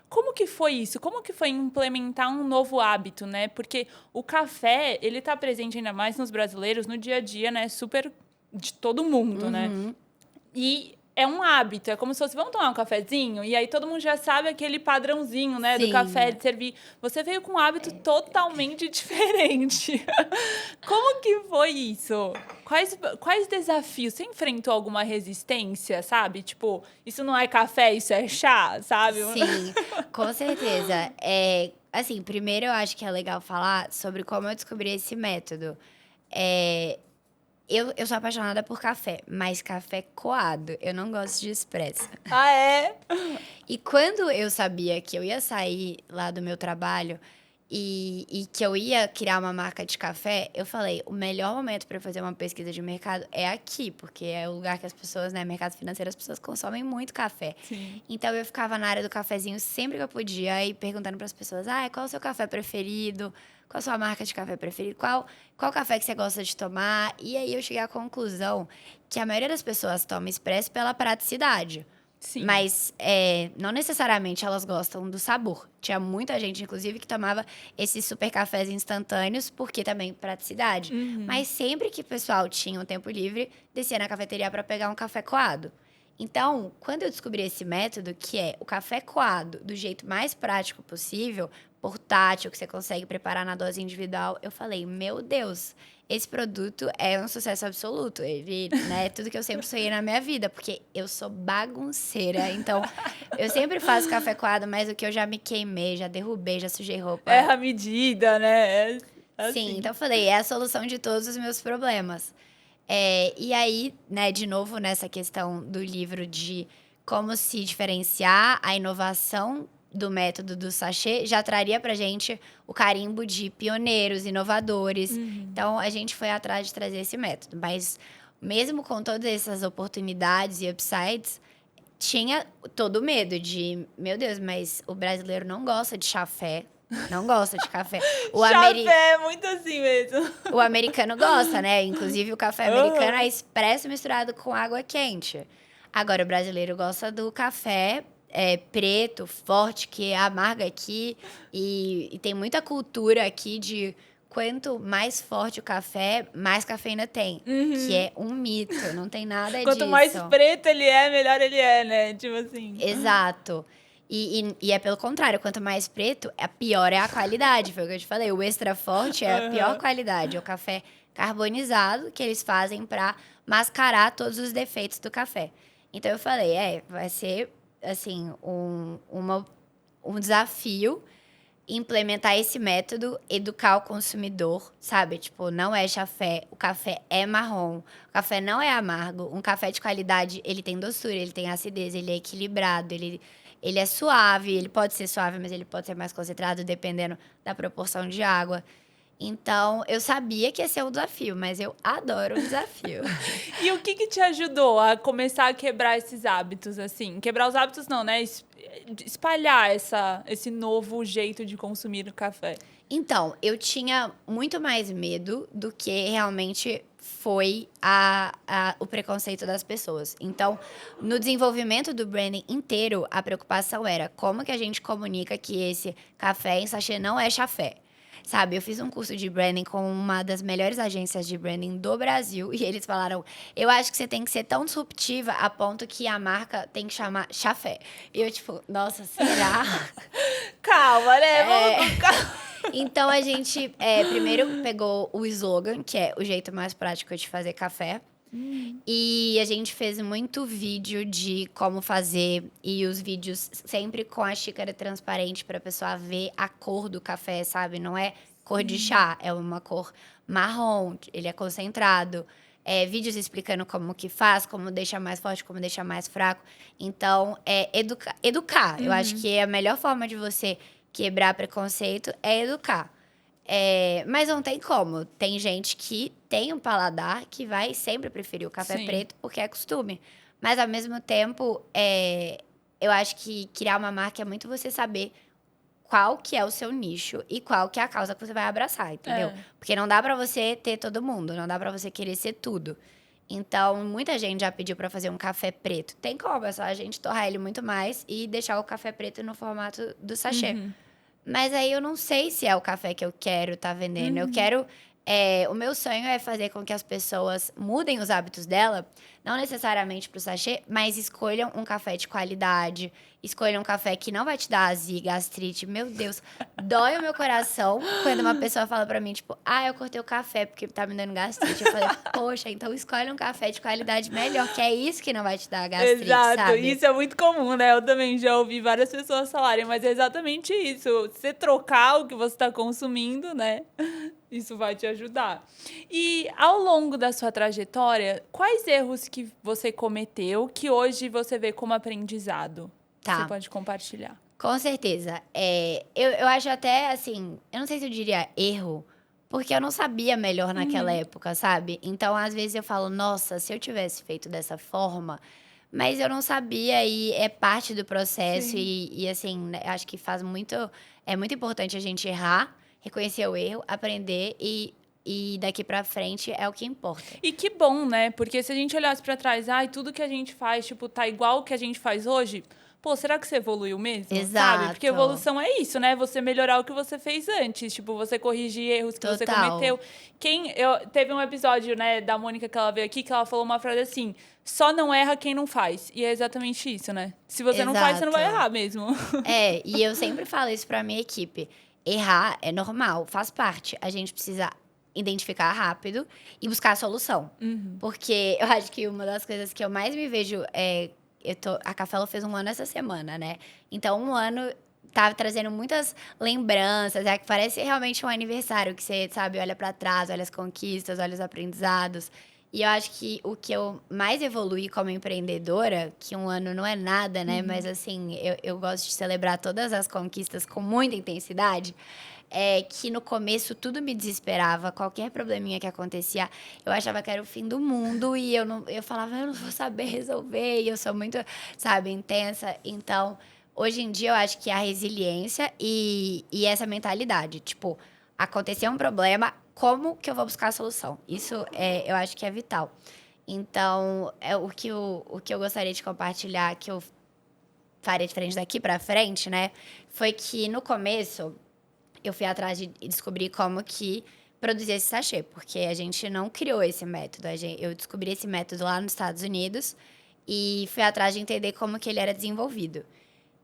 Speaker 1: Como que foi isso? Como que foi implementar um novo hábito, né? Porque o café, ele tá presente ainda mais nos brasileiros no dia a dia, né? Super de todo mundo, né? E é um hábito, é como se fosse, vamos tomar um cafezinho? E aí todo mundo já sabe aquele padrãozinho, né?
Speaker 2: Sim.
Speaker 1: Do café, de servir. Você veio com um hábito totalmente diferente. Como que foi isso? Quais desafios? Você enfrentou alguma resistência, sabe? Tipo, isso não é café, isso é chá, sabe?
Speaker 2: Sim, com certeza. Assim, primeiro eu acho que é legal falar sobre como eu descobri esse método. Eu sou apaixonada por café, mas café coado. Eu não gosto de expresso.
Speaker 1: Ah, é?
Speaker 2: E quando eu sabia que eu ia sair lá do meu trabalho e que eu ia criar uma marca de café, eu falei, o melhor momento para fazer uma pesquisa de mercado é aqui, porque é o lugar que as pessoas, né, mercado financeiro, as pessoas consomem muito café.
Speaker 1: Sim.
Speaker 2: Então eu ficava na área do cafezinho sempre que eu podia, e perguntando para as pessoas, qual é o seu café preferido? Qual a sua marca de café preferida? Qual café que você gosta de tomar? E aí eu cheguei à conclusão que a maioria das pessoas toma expresso pela praticidade.
Speaker 1: Sim.
Speaker 2: Mas não necessariamente elas gostam do sabor. Tinha muita gente, inclusive, que tomava esses super cafés instantâneos, porque também praticidade. Mas sempre que o pessoal tinha um tempo livre, descia na cafeteria para pegar um café coado. Então, quando eu descobri esse método, que é o café coado do jeito mais prático possível, portátil, que você consegue preparar na dose individual, eu falei, meu Deus, esse produto é um sucesso absoluto. Ele, né, é tudo que eu sempre sonhei na minha vida, porque eu sou bagunceira. Então, eu sempre faço café coado, mas o que eu já me queimei, já derrubei, já sujei roupa.
Speaker 1: Erra a medida, né? Assim.
Speaker 2: Sim, então eu falei, é a solução de todos os meus problemas. E aí, né, de novo, nessa questão do livro de como se diferenciar, a inovação do método do sachê já traria pra gente o carimbo de pioneiros, inovadores. Então, a gente foi atrás de trazer esse método. Mas, mesmo com todas essas oportunidades e upsides, tinha todo o medo de, meu Deus, mas o brasileiro não gosta de chafé, não gosta de café.
Speaker 1: Chafé é muito assim mesmo.
Speaker 2: O americano gosta, né? Inclusive, o café americano é expresso misturado com água quente. Agora, o brasileiro gosta do café preto, forte, que amarga aqui. E tem muita cultura aqui de quanto mais forte o café, mais cafeína tem. Que é um mito, não tem nada disso.
Speaker 1: Quanto mais preto ele é, melhor ele é, né? Tipo assim.
Speaker 2: Exato. E é pelo contrário, quanto mais preto, a pior é a qualidade. Foi o que eu te falei, o extra forte é a pior qualidade. É o café carbonizado que eles fazem para mascarar todos os defeitos do café. Então eu falei, vai ser, assim, um desafio implementar esse método, educar o consumidor, sabe? Tipo, não é chafé, o café é marrom, o café não é amargo. Um café de qualidade, ele tem doçura, ele tem acidez, ele é equilibrado, ele é suave, ele pode ser suave, mas ele pode ser mais concentrado, dependendo da proporção de água. Então, eu sabia que ia ser um desafio, mas eu adoro o desafio.
Speaker 1: E o que te ajudou a começar a quebrar esses hábitos, assim? Quebrar os hábitos não, né? Espalhar esse novo jeito de consumir o café.
Speaker 2: Então, eu tinha muito mais medo do que realmente foi o preconceito das pessoas. Então, no desenvolvimento do branding inteiro, a preocupação era como que a gente comunica que esse café em sachê não é chafé. Sabe, eu fiz um curso de branding com uma das melhores agências de branding do Brasil e eles falaram: eu acho que você tem que ser tão disruptiva a ponto que a marca tem que chamar chafé. E eu, tipo, nossa, será?
Speaker 1: Calma, né? Vamos com calma.
Speaker 2: Então a gente primeiro pegou o slogan, que é o jeito mais prático de fazer café. E a gente fez muito vídeo de como fazer, e os vídeos sempre com a xícara transparente para a pessoa ver a cor do café, sabe? Não é cor de chá, é uma cor marrom, ele é concentrado. Vídeos explicando como que faz, como deixa mais forte, como deixa mais fraco. Então, educar. Eu acho que a melhor forma de você quebrar preconceito é educar. Mas não tem como. Tem gente que tem um paladar que vai sempre preferir o café
Speaker 1: Sim.
Speaker 2: preto porque é costume. Mas, ao mesmo tempo, eu acho que criar uma marca é muito você saber qual que é o seu nicho e qual que é a causa que você vai abraçar, entendeu? Porque não dá pra você ter todo mundo, não dá pra você querer ser tudo. Então, muita gente já pediu pra fazer um café preto. Tem como, é só a gente torrar ele muito mais e deixar o café preto no formato do sachê. Mas aí eu não sei se é o café que eu quero estar vendendo. Eu quero. O meu sonho é fazer com que as pessoas mudem os hábitos dela, não necessariamente para o sachê, mas escolham um café de qualidade, escolham um café que não vai te dar azia, gastrite. Meu Deus, dói o meu coração quando uma pessoa fala para mim, tipo, eu cortei o café porque tá me dando gastrite. Eu falei, poxa, então escolhe um café de qualidade melhor, que é isso que não vai te dar gastrite,
Speaker 1: Exato,
Speaker 2: sabe?
Speaker 1: isso é muito comum, né? Eu também já ouvi várias pessoas falarem, mas é exatamente isso. Você trocar o que você está consumindo, né? Isso vai te ajudar. E ao longo da sua trajetória, quais erros que você cometeu que hoje você vê como aprendizado?
Speaker 2: Tá.
Speaker 1: Você pode compartilhar.
Speaker 2: Com certeza. Eu acho até, assim, eu não sei se eu diria erro, porque eu não sabia melhor naquela época, sabe? Então, às vezes eu falo, nossa, se eu tivesse feito dessa forma, mas eu não sabia e é parte do processo
Speaker 1: Sim.
Speaker 2: e assim, né, acho que é muito importante a gente errar, reconhecer o erro, aprender e daqui pra frente é o que importa.
Speaker 1: E que bom, né? Porque se a gente olhasse pra trás, tudo que a gente faz, tipo, tá igual o que a gente faz hoje, pô, será que você evoluiu mesmo?
Speaker 2: Exato.
Speaker 1: Sabe? Porque evolução é isso, né? Você melhorar o que você fez antes. Tipo, você corrigir erros que você
Speaker 2: Total.
Speaker 1: cometeu. Teve um episódio, né, da Mônica que ela veio aqui, que ela falou uma frase assim: só não erra quem não faz. E é exatamente isso, né? Se você não faz, você não vai
Speaker 2: Exato.
Speaker 1: errar mesmo.
Speaker 2: E eu sempre falo isso pra minha equipe. Errar é normal, faz parte. A gente precisa identificar rápido e buscar a solução. Porque eu acho que uma das coisas que eu mais me vejo a Cafelo fez 1 ano essa semana, né? Então, 1 ano tá trazendo muitas lembranças, que parece realmente um aniversário, que você, sabe, olha pra trás, olha as conquistas, olha os aprendizados. E eu acho que o que eu mais evoluí como empreendedora, que 1 ano não é nada, né? Mas assim, eu gosto de celebrar todas as conquistas com muita intensidade. É que no começo tudo me desesperava, qualquer probleminha que acontecia, eu achava que era o fim do mundo e eu falava, eu não vou saber resolver, e eu sou muito, sabe, intensa. Então, hoje em dia eu acho que a resiliência e essa mentalidade, tipo, aconteceu um problema, como que eu vou buscar a solução? Isso eu acho que é vital. Então, o que eu gostaria de compartilhar, que eu faria diferente daqui pra frente, né? Foi que no começo eu fui atrás de descobrir como que produzir esse sachê, porque a gente não criou esse método. Eu descobri esse método lá nos Estados Unidos e fui atrás de entender como que ele era desenvolvido.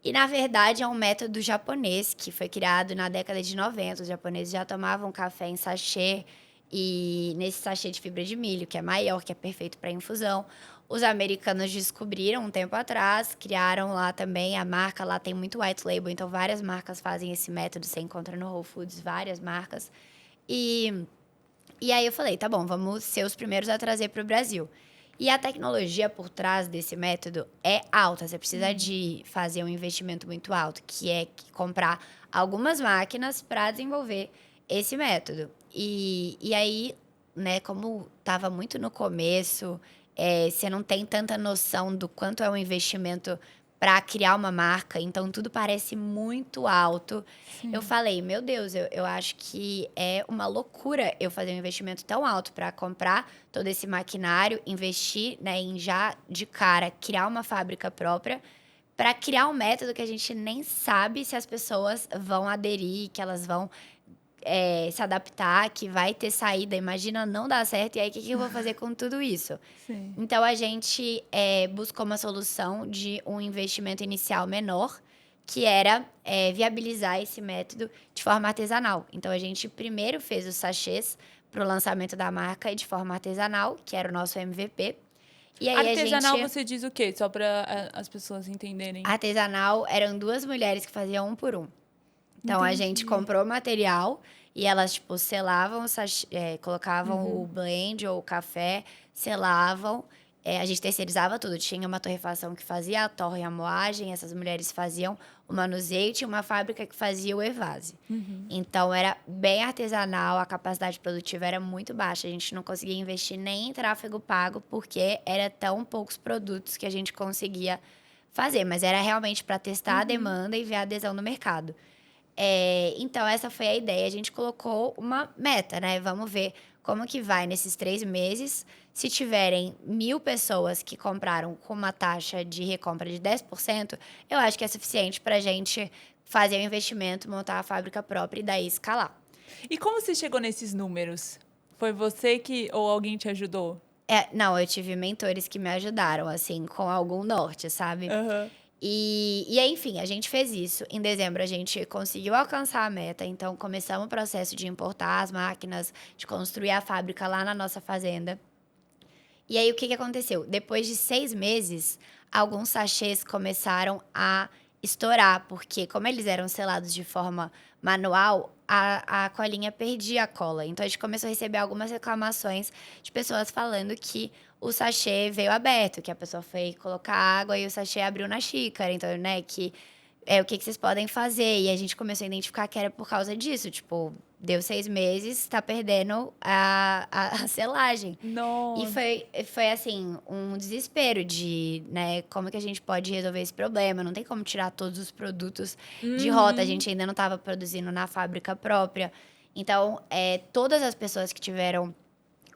Speaker 2: E, na verdade, é um método japonês que foi criado na década de 90. Os japoneses já tomavam café em sachê E nesse sachê de fibra de milho, que é maior, que é perfeito para infusão, os americanos descobriram um tempo atrás, criaram lá também a marca, lá tem muito white label, então várias marcas fazem esse método, você encontra no Whole Foods várias marcas. E, e aí eu falei, tá bom, vamos ser os primeiros a trazer para o Brasil. E a tecnologia por trás desse método é alta, você precisa de fazer um investimento muito alto, que é comprar algumas máquinas para desenvolver esse método. E aí, né, como estava muito no começo, você não tem tanta noção do quanto é um investimento para criar uma marca, então tudo parece muito alto. Eu
Speaker 1: Sim.
Speaker 2: falei, meu Deus, eu acho que é uma loucura eu fazer um investimento tão alto para comprar todo esse maquinário, investir, né, em já de cara criar uma fábrica própria, para criar um método que a gente nem sabe se as pessoas vão aderir, que elas vão se adaptar, que vai ter saída. Imagina não dar certo, e aí o que, que eu vou fazer com tudo isso?
Speaker 1: Sim.
Speaker 2: Então a gente buscou uma solução de um investimento inicial menor, que era viabilizar esse método de forma artesanal. Então a gente primeiro fez os sachês para o lançamento da marca de forma artesanal, que era o nosso MVP. E aí a
Speaker 1: Artesanal
Speaker 2: gente.
Speaker 1: você diz o quê? Só para as pessoas entenderem.
Speaker 2: Artesanal eram duas mulheres que faziam um por um. Então a gente
Speaker 1: Entendi.
Speaker 2: comprou o material e elas, tipo, selavam o sachê, colocavam o
Speaker 1: Uhum.
Speaker 2: blend ou o café, selavam. A gente terceirizava tudo. Tinha uma torrefação que fazia a torre e a moagem, essas mulheres faziam o manuseio, e tinha uma fábrica que fazia o evase.
Speaker 1: Uhum.
Speaker 2: Então era bem artesanal, a capacidade produtiva era muito baixa. A gente não conseguia investir nem em tráfego pago, porque era tão poucos produtos que a gente conseguia fazer. Mas era realmente para testar a
Speaker 1: Uhum.
Speaker 2: demanda e ver a adesão no mercado. Então, essa foi a ideia. A gente colocou uma meta, né? Vamos ver como que vai nesses 3 meses. Se tiverem 1.000 pessoas que compraram com uma taxa de recompra de 10%, eu acho que é suficiente para a gente fazer o investimento, montar a fábrica própria e daí escalar.
Speaker 1: E como você chegou nesses números? Foi você que ou alguém te ajudou?
Speaker 2: Não, eu tive mentores que me ajudaram, assim, com algum norte, sabe?
Speaker 1: Aham.
Speaker 2: E aí, enfim, a gente fez isso. Em dezembro, a gente conseguiu alcançar a meta. Então, começamos o processo de importar as máquinas, de construir a fábrica lá na nossa fazenda. E aí, o que aconteceu? Depois de 6 meses, alguns sachês começaram a estourar, porque como eles eram selados de forma manual, a colinha perdia a cola. Então, a gente começou a receber algumas reclamações de pessoas falando que o sachê veio aberto, que a pessoa foi colocar água e o sachê abriu na xícara. Então, né, que o que vocês podem fazer? E a gente começou a identificar que era por causa disso. Tipo, deu 6 meses, tá perdendo a selagem. E
Speaker 1: Nossa.
Speaker 2: foi assim, um desespero de, né, como que a gente pode resolver esse problema? Não tem como tirar todos os produtos de rota, a
Speaker 1: Uhum.
Speaker 2: gente ainda não estava produzindo na fábrica própria. Então, todas as pessoas que tiveram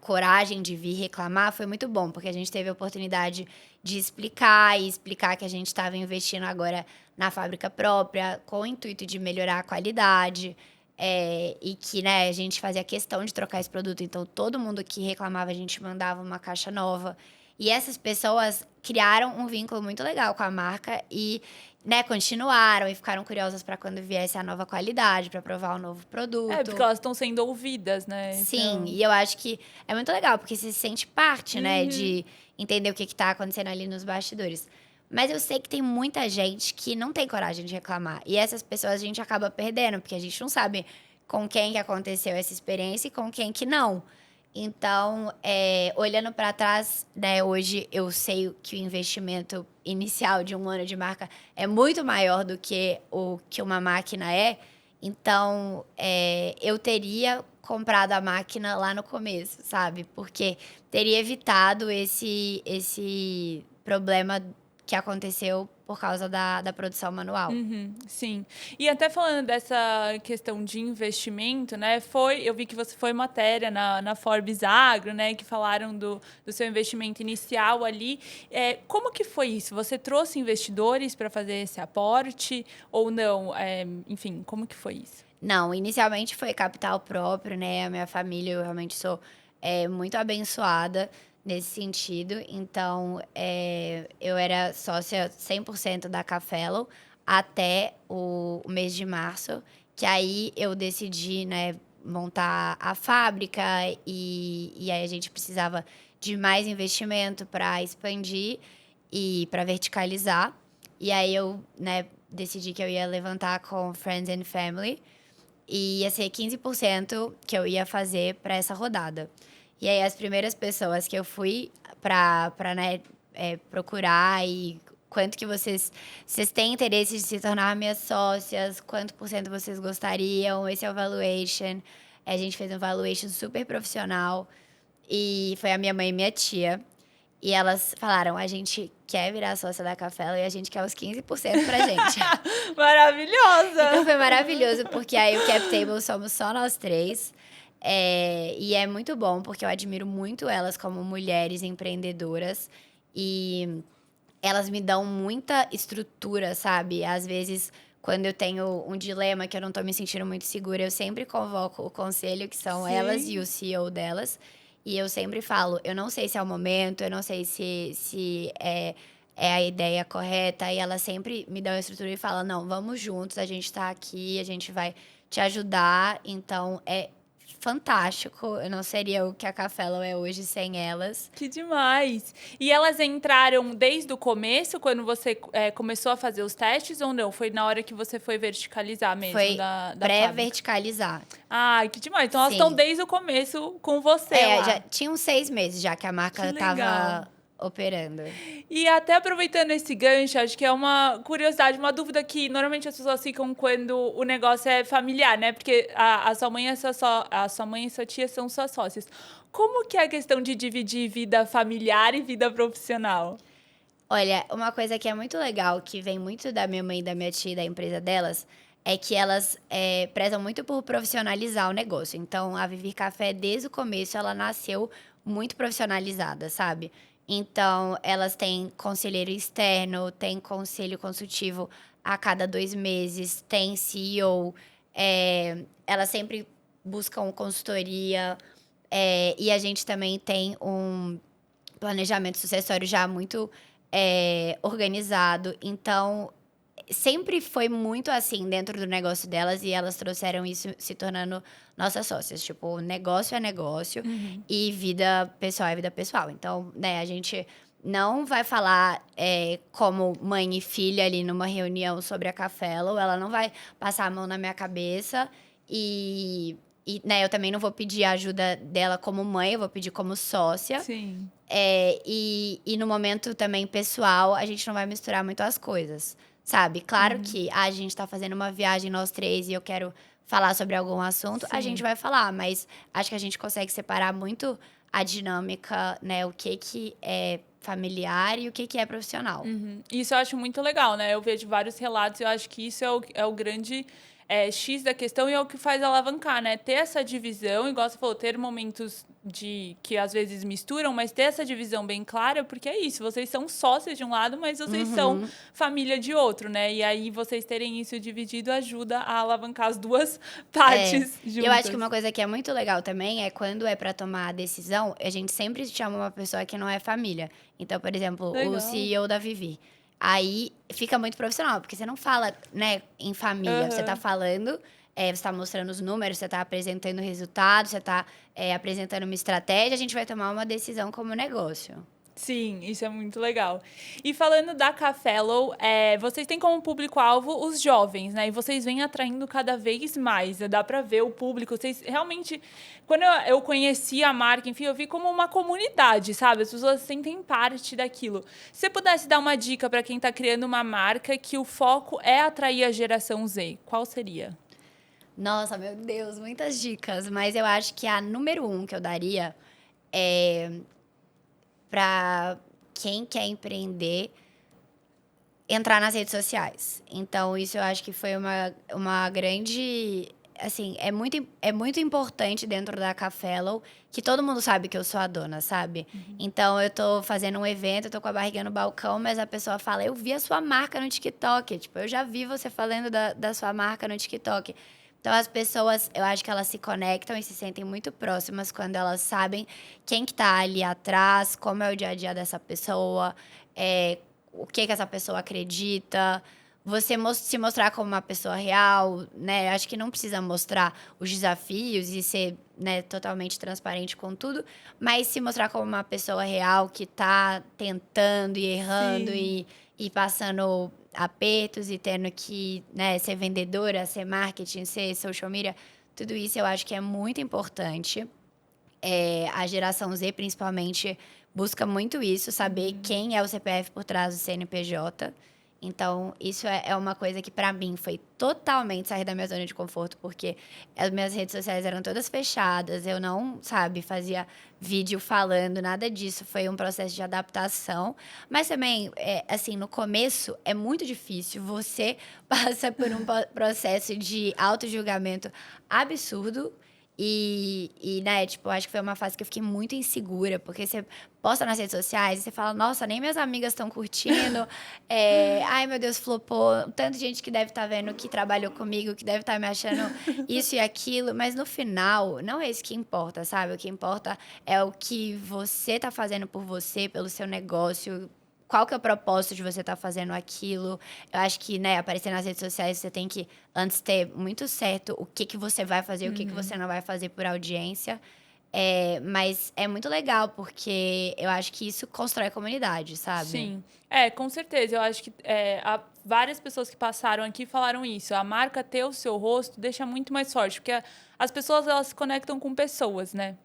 Speaker 2: coragem de vir reclamar foi muito bom, porque a gente teve a oportunidade de explicar e explicar que a gente estava investindo agora na fábrica própria, com o intuito de melhorar a qualidade. E que, né, a gente fazia questão de trocar esse produto. Então, todo mundo que reclamava, a gente mandava uma caixa nova. E essas pessoas criaram um vínculo muito legal com a marca e, né, continuaram e ficaram curiosas para quando viesse a nova qualidade, para provar o novo
Speaker 1: É, porque
Speaker 2: produto.
Speaker 1: elas estão sendo ouvidas, né? Esse é
Speaker 2: Sim,
Speaker 1: o...
Speaker 2: e eu acho que é muito legal, porque você se sente parte, né,
Speaker 1: Uhum.
Speaker 2: de entender o que tá acontecendo ali nos bastidores. Mas eu sei que tem muita gente que não tem coragem de reclamar. E essas pessoas a gente acaba perdendo, porque a gente não sabe com quem que aconteceu essa experiência e com quem que não. Então, olhando para trás, né, hoje eu sei que o investimento inicial de um ano de marca é muito maior do que o que uma máquina é. Então, eu teria comprado a máquina lá no começo, sabe? Porque teria evitado esse problema que aconteceu por causa da produção manual.
Speaker 1: Uhum, sim. E até falando dessa questão de investimento, né? Eu vi que você foi matéria na Forbes Agro, né? Que falaram do seu investimento inicial ali. Como que foi isso? Você trouxe investidores para fazer esse aporte ou não? Enfim, como que foi isso?
Speaker 2: Não, inicialmente foi capital próprio, né? A minha família, eu realmente sou muito abençoada nesse sentido. Então, eu era sócia 100% da Cafello até o mês de março, que aí eu decidi, né, montar a fábrica e aí a gente precisava de mais investimento para expandir e para verticalizar. E aí eu, né, decidi que eu ia levantar com Friends and Family e ia ser 15% que eu ia fazer para essa rodada. E aí as primeiras pessoas que eu fui para né, procurar e quanto que vocês têm interesse de se tornar minhas sócias, quanto por cento vocês gostariam, esse é o valuation. A gente fez um valuation super profissional e foi a minha mãe e minha tia. E elas falaram, a gente quer virar sócia da Cafelo e a gente quer os 15% pra gente.
Speaker 1: Maravilhosa!
Speaker 2: Então foi maravilhoso, porque aí o Cap Table somos só nós três. E é muito bom, porque eu admiro muito elas como mulheres empreendedoras. E elas me dão muita estrutura, sabe? Às vezes, quando eu tenho um dilema que eu não tô me sentindo muito segura, eu sempre convoco o conselho, que são elas e o CEO delas. E eu sempre falo, eu não sei se é o momento, eu não sei se é a ideia correta. E elas sempre me dão a estrutura e falam, não, vamos juntos, a gente tá aqui, a gente vai te ajudar. Então, é fantástico. Eu não seria o que a Cafelo é hoje sem elas.
Speaker 1: Que demais! E elas entraram desde o começo, quando você começou a fazer os testes, ou não? Foi na hora que você foi verticalizar mesmo
Speaker 2: Foi
Speaker 1: da fábrica?
Speaker 2: pré-verticalizar.
Speaker 1: Ai, que demais! Então elas estão desde o começo com você lá.
Speaker 2: Já tinha uns 6 meses já que a marca tava operando.
Speaker 1: E até aproveitando esse gancho, acho que é uma curiosidade, uma dúvida que normalmente as pessoas ficam quando o negócio é familiar, né? Porque a sua mãe a sua mãe e sua tia são suas sócias. Como que é a questão de dividir vida familiar e vida profissional?
Speaker 2: Olha, uma coisa que é muito legal, que vem muito da minha mãe e da minha tia e da empresa delas, é que elas prezam muito por profissionalizar o negócio. Então, a Vivir Café, desde o começo, ela nasceu muito profissionalizada, sabe? Então, elas têm conselheiro externo, têm conselho consultivo a cada 2 meses, tem CEO, elas sempre buscam consultoria, e a gente também tem um planejamento sucessório já muito organizado. Então, sempre foi muito assim dentro do negócio delas e elas trouxeram isso se tornando nossas sócias. Tipo, negócio é negócio e vida pessoal é vida pessoal. Então, né, a gente não vai falar como mãe e filha ali numa reunião sobre a Cafelo. Ela não vai passar a mão na minha cabeça né, eu também não vou pedir a ajuda dela como mãe, eu vou pedir como sócia.
Speaker 1: Sim.
Speaker 2: E no momento também pessoal, a gente não vai misturar muito as coisas, sabe? Claro que a gente tá fazendo uma viagem nós três e eu quero falar sobre algum assunto, a gente vai falar, mas acho que a gente consegue separar muito a dinâmica, né? O que é familiar e o que é profissional.
Speaker 1: Isso eu acho muito legal, né? Eu vejo vários relatos e eu acho que isso é o grande X da questão e é o que faz alavancar, né? Ter essa divisão, igual você falou, ter momentos que às vezes misturam, mas ter essa divisão bem clara, porque é isso, vocês são sócios de um lado, mas vocês são família de outro, né? E aí vocês terem isso dividido ajuda a alavancar as duas partes juntas.
Speaker 2: Eu acho que uma coisa que é muito legal também é quando é pra tomar a decisão, a gente sempre chama uma pessoa que não é família. Então, por exemplo, o CEO da Vivi. Aí fica muito profissional, porque você não fala, né, em família. Você tá falando, você tá mostrando os números, você tá apresentando resultados, você tá apresentando uma estratégia, a gente vai tomar uma decisão como negócio.
Speaker 1: Sim, isso é muito legal. E falando da Cafelo, vocês têm como público-alvo os jovens, né? E vocês vêm atraindo cada vez mais. Dá pra ver o público. Vocês realmente... Quando eu conheci a marca, enfim, eu vi como uma comunidade, sabe? As pessoas sentem parte daquilo. Se você pudesse dar uma dica pra quem tá criando uma marca que o foco é atrair a geração Z, qual seria?
Speaker 2: Nossa, meu Deus, muitas dicas. Mas eu acho que a número 1 que eu daria é... para quem quer empreender, entrar nas redes sociais. Então, isso eu acho que foi uma grande... Assim, é muito importante dentro da Cafelo que todo mundo sabe que eu sou a dona, sabe? Então, eu tô fazendo um evento, eu tô com a barriga no balcão, mas a pessoa fala, eu vi a sua marca no TikTok. Tipo, eu já vi você falando da sua marca no TikTok. Então, as pessoas, eu acho que elas se conectam e se sentem muito próximas quando elas sabem quem que tá ali atrás, como é o dia a dia dessa pessoa, o que essa pessoa acredita, você se mostrar como uma pessoa real, né? Acho que não precisa mostrar os desafios e ser, né, totalmente transparente com tudo, mas se mostrar como uma pessoa real que tá tentando e errando
Speaker 1: Sim.
Speaker 2: e passando apertos e tendo que, né, ser vendedora, ser marketing, ser social media, tudo isso eu acho que é muito importante. A geração Z, principalmente, busca muito isso, saber quem é o CPF por trás do CNPJ. Então, isso é uma coisa que, para mim, foi totalmente sair da minha zona de conforto, porque as minhas redes sociais eram todas fechadas, eu não, sabe, fazia vídeo falando, nada disso. Foi um processo de adaptação. Mas também, assim, no começo é muito difícil. Você passa por um processo de auto-julgamento absurdo. Né, tipo, acho que foi uma fase que eu fiquei muito insegura, porque você posta nas redes sociais e você fala, nossa, nem minhas amigas estão curtindo. Ai, meu Deus, flopou. Tanta gente que deve estar vendo que trabalhou comigo, que deve estar me achando isso e aquilo. Mas no final, não é isso que importa, sabe? O que importa é o que você tá fazendo por você, pelo seu negócio. Qual que é o propósito de você estar fazendo aquilo? Eu acho que, né, aparecer nas redes sociais, você tem que, antes, ter muito certo o que você vai fazer, o que você não vai fazer por audiência. Mas é muito legal, porque eu acho que isso constrói comunidade, sabe?
Speaker 1: Sim. Com certeza. Eu acho que há várias pessoas que passaram aqui falaram isso. A marca ter o seu rosto deixa muito mais forte, porque as pessoas elas se conectam com pessoas, né?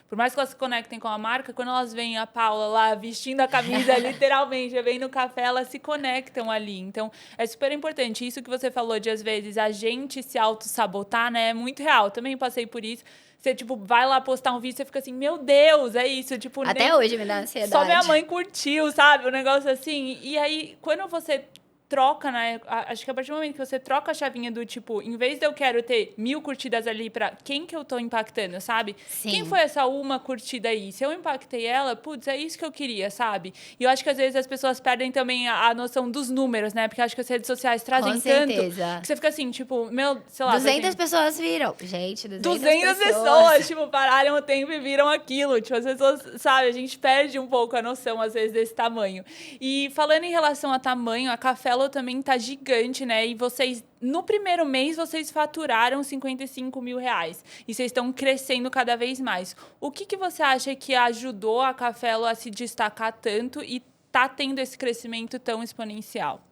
Speaker 1: Por mais que elas se conectem com a marca, quando elas veem a Paula lá vestindo a camisa, literalmente, vem no café, elas se conectam ali. Então, é super importante. Isso que você falou de, às vezes, a gente se auto-sabotar, né? É muito real. Também passei por isso. Você, tipo, vai lá postar um vídeo, você fica assim, meu Deus, é isso. Tipo,
Speaker 2: Até hoje me dá ansiedade.
Speaker 1: só minha mãe curtiu, sabe? Um negócio assim. E aí, quando você troca, né? Acho que a partir do momento que você troca a chavinha do tipo, em vez de eu quero ter 1000 curtidas ali pra quem que eu tô impactando, sabe?
Speaker 2: Sim.
Speaker 1: Quem foi essa uma curtida aí? Se eu impactei ela, putz, é isso que eu queria, sabe? E eu acho que às vezes as pessoas perdem também a noção dos números, né? Porque eu acho que as redes sociais trazem
Speaker 2: Com
Speaker 1: tanto
Speaker 2: certeza.
Speaker 1: que você fica assim, tipo, meu, sei lá.
Speaker 2: 200 pessoas viram. Gente,
Speaker 1: 200 pessoas, tipo, pararam o tempo e viram aquilo. Tipo, as pessoas, sabe, a gente perde um pouco a noção, às vezes, desse tamanho. E falando em relação a tamanho, a Cafelo também tá gigante, né? E vocês, no primeiro mês, vocês faturaram 55 mil reais. E vocês estão crescendo cada vez mais. O que você acha que ajudou a Cafelo a se destacar tanto e tá tendo esse crescimento tão exponencial?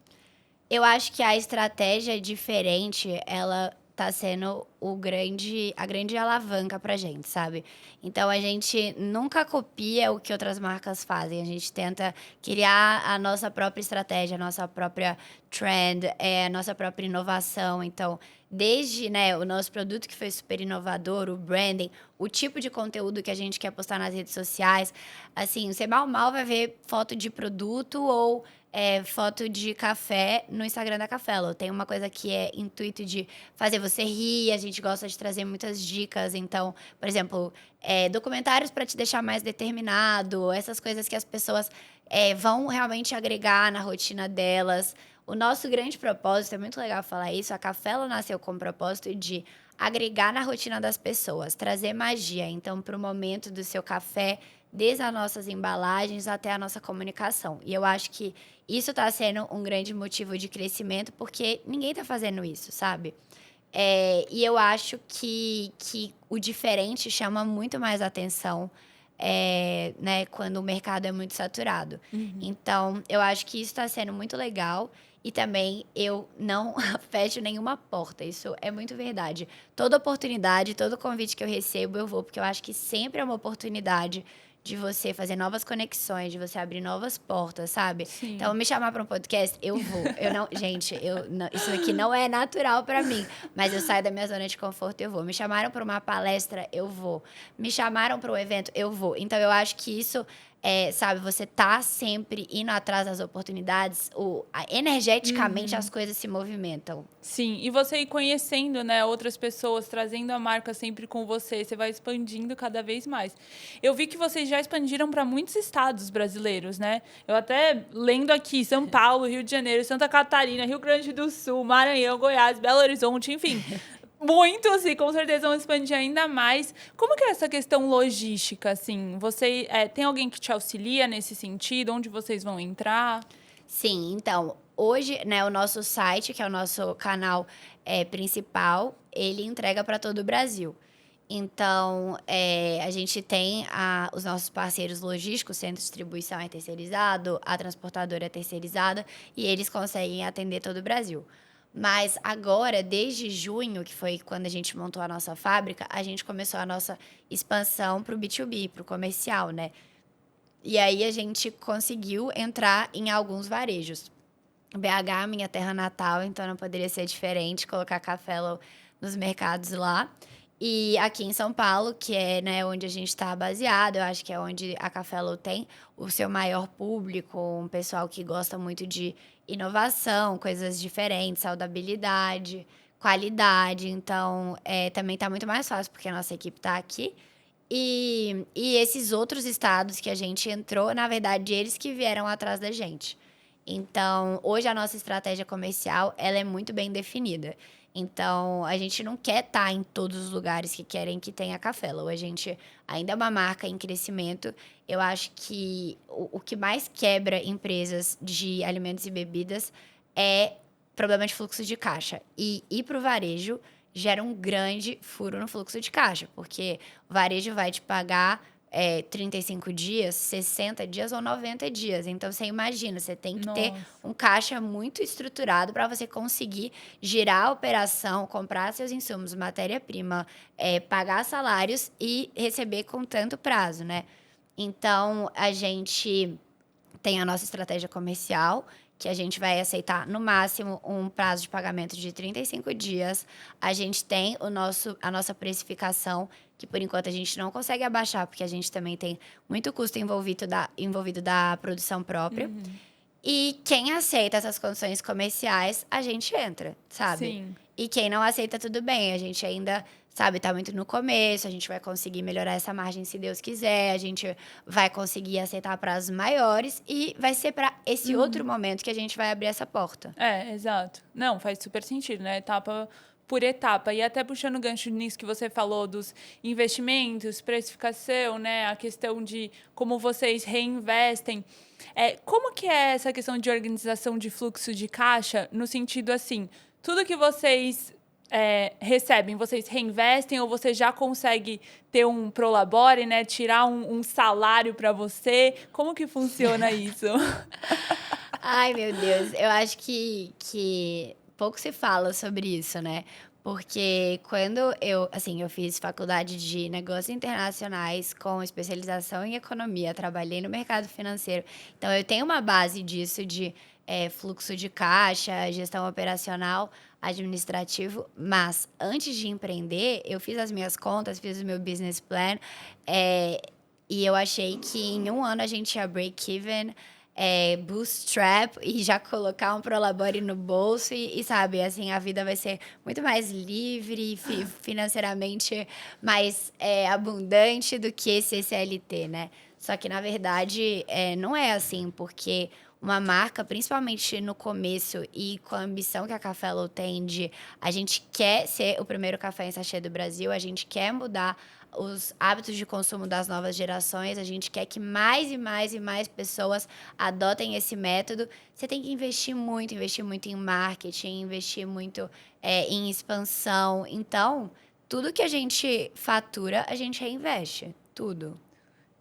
Speaker 2: Eu acho que a estratégia diferente, ela tá sendo a grande alavanca pra gente, sabe? Então a gente nunca copia o que outras marcas fazem. A gente tenta criar a nossa própria estratégia, a nossa própria trend, a nossa própria inovação. Então, desde, né, o nosso produto que foi super inovador, o branding, o tipo de conteúdo que a gente quer postar nas redes sociais. Assim, você mal vai ver foto de produto ou foto de café no Instagram da Cafelo. Tem uma coisa que é intuito de fazer você rir, a gente gosta de trazer muitas dicas. Então, por exemplo, documentários para te deixar mais determinado, essas coisas que as pessoas vão realmente agregar na rotina delas. O nosso grande propósito, é muito legal falar isso, a Cafelo nasceu com o propósito de agregar na rotina das pessoas, trazer magia. Então, para o momento do seu café, desde as nossas embalagens até a nossa comunicação. E eu acho que isso está sendo um grande motivo de crescimento, porque ninguém está fazendo isso, sabe? E eu acho que o diferente chama muito mais atenção, né, quando o mercado é muito saturado. Então, eu acho que isso está sendo muito legal. E também eu não fecho nenhuma porta, isso é muito verdade. Toda oportunidade, todo convite que eu recebo, eu vou, porque eu acho que sempre é uma oportunidade de você fazer novas conexões, de você abrir novas portas, sabe?
Speaker 1: Sim.
Speaker 2: Então, me chamar para um podcast, eu vou. Eu não, gente, isso aqui não é natural para mim, mas eu saio da minha zona de conforto, eu vou. Me chamaram para uma palestra, eu vou. Me chamaram para um evento, eu vou. Então, eu acho que isso sabe, você tá sempre indo atrás das oportunidades, energeticamente as coisas se movimentam.
Speaker 1: Sim, e você ir conhecendo, né, outras pessoas, trazendo a marca sempre com você vai expandindo cada vez mais. Eu vi que vocês já expandiram para muitos estados brasileiros, né? Eu até lendo aqui, São Paulo, Rio de Janeiro, Santa Catarina, Rio Grande do Sul, Maranhão, Goiás, Belo Horizonte, enfim... Muitos, e com certeza vão expandir ainda mais. Como que é essa questão logística, assim? Você tem alguém que te auxilia nesse sentido? Onde vocês vão entrar?
Speaker 2: Sim, então, hoje, né, o nosso site, que é o nosso canal principal, ele entrega para todo o Brasil. Então, a gente tem os nossos parceiros logísticos, centro de distribuição é terceirizado, a transportadora é terceirizada, e eles conseguem atender todo o Brasil. Mas agora, desde junho, que foi quando a gente montou a nossa fábrica, a gente começou a nossa expansão para o B2B, para o comercial, né? E aí a gente conseguiu entrar em alguns varejos. BH, minha terra natal, então não poderia ser diferente colocar Café nos mercados lá. E aqui em São Paulo, que é, né, onde a gente está baseado, eu acho que é onde a Café tem o seu maior público, um pessoal que gosta muito de inovação, coisas diferentes, saudabilidade, qualidade. Então, também está muito mais fácil, porque a nossa equipe está aqui. E esses outros estados que a gente entrou, na verdade, eles que vieram atrás da gente. Então, hoje a nossa estratégia comercial, ela é muito bem definida. Então, a gente não quer estar em todos os lugares que querem que tenha Café Low. A gente ainda é uma marca em crescimento. Eu acho que o que mais quebra empresas de alimentos e bebidas é problema de fluxo de caixa. E ir para o varejo gera um grande furo no fluxo de caixa, porque o varejo vai te pagar 35 dias, 60 dias ou 90 dias. Então, você imagina, você tem que ter
Speaker 1: Nossa.
Speaker 2: um caixa muito estruturado para você conseguir girar a operação, comprar seus insumos, matéria-prima, pagar salários e receber com tanto prazo, né? Então, a gente tem a nossa estratégia comercial, que a gente vai aceitar no máximo um prazo de pagamento de 35 dias. A gente tem a nossa precificação, que por enquanto a gente não consegue abaixar, porque a gente também tem muito custo envolvido da produção própria. E quem aceita essas condições comerciais, a gente entra, sabe?
Speaker 1: Sim.
Speaker 2: E quem não aceita, tudo bem. A gente ainda, sabe, tá muito no começo, a gente vai conseguir melhorar essa margem se Deus quiser, a gente vai conseguir aceitar prazos maiores e vai ser para esse outro momento que a gente vai abrir essa porta.
Speaker 1: Exato. Não, faz super sentido, né? Etapa por etapa. E até puxando o gancho nisso que você falou dos investimentos, precificação, né? A questão de como vocês reinvestem. Como que é essa questão de organização de fluxo de caixa no sentido assim, tudo que vocês recebem, vocês reinvestem ou você já consegue ter um prolabore, né? Tirar um salário para você? Como que funciona isso?
Speaker 2: Ai, meu Deus, eu acho que pouco se fala sobre isso, né? Porque quando eu fiz faculdade de negócios internacionais com especialização em economia, trabalhei no mercado financeiro, então eu tenho uma base disso de fluxo de caixa, gestão operacional, administrativo, mas antes de empreender, eu fiz as minhas contas, fiz o meu business plan, e eu achei que em um ano a gente ia break-even, bootstrap e já colocar um Prolabore no bolso e sabe, assim, a vida vai ser muito mais livre, financeiramente mais abundante do que esse CLT, né? Só que, na verdade, não é assim, porque uma marca, principalmente no começo e com a ambição que a Café Low tem de a gente quer ser o primeiro café em sachê do Brasil, a gente quer mudar os hábitos de consumo das novas gerações, a gente quer que mais e mais e mais pessoas adotem esse método. Você tem que investir muito em marketing, investir muito em expansão. Então, tudo que a gente fatura, a gente reinveste. Tudo.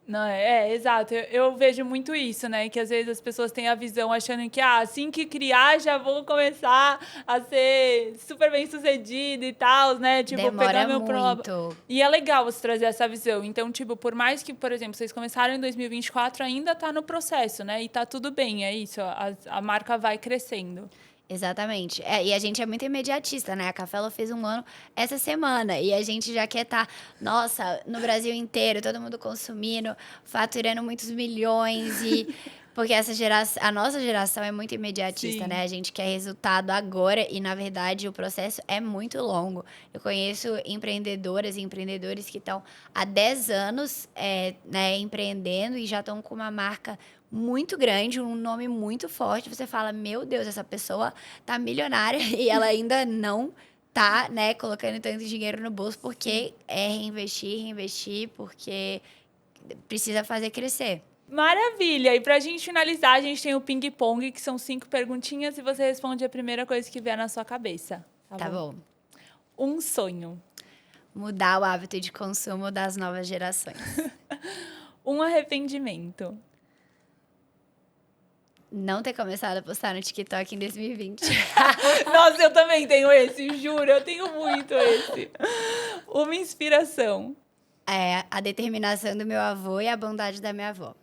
Speaker 1: Não, exato. Eu vejo muito isso, né? Que às vezes as pessoas têm a visão achando que assim que criar já vou começar a ser super bem sucedido e tal, né? Tipo,
Speaker 2: Demora
Speaker 1: pegar meu
Speaker 2: muito.
Speaker 1: E é legal você trazer essa visão. Então, tipo, por mais que, por exemplo, vocês começaram em 2024, ainda tá no processo, né? E tá tudo bem, é isso. A marca vai crescendo.
Speaker 2: Exatamente. E a gente é muito imediatista, né? A Café Low fez um ano essa semana e a gente já quer estar, nossa, no Brasil inteiro, todo mundo consumindo, faturando muitos milhões e porque a nossa geração é muito imediatista,
Speaker 1: Sim.
Speaker 2: né? A gente quer resultado agora e, na verdade, o processo é muito longo. Eu conheço empreendedoras e empreendedores que estão há 10 anos né, empreendendo e já estão com uma marca muito grande, um nome muito forte. Você fala, meu Deus, essa pessoa tá milionária e ela ainda não tá, né, colocando tanto dinheiro no bolso, porque reinvestir, porque precisa fazer crescer.
Speaker 1: Maravilha! E pra gente finalizar, a gente tem o ping-pong, que são 5 perguntinhas e você responde a primeira coisa que vier na sua cabeça.
Speaker 2: Tá bom.
Speaker 1: Um sonho.
Speaker 2: Mudar o hábito de consumo das novas gerações.
Speaker 1: Um arrependimento.
Speaker 2: Não ter começado a postar no TikTok em 2020.
Speaker 1: Nossa, eu também tenho esse, juro, eu tenho muito esse. Uma inspiração.
Speaker 2: A determinação do meu avô e a bondade da minha avó.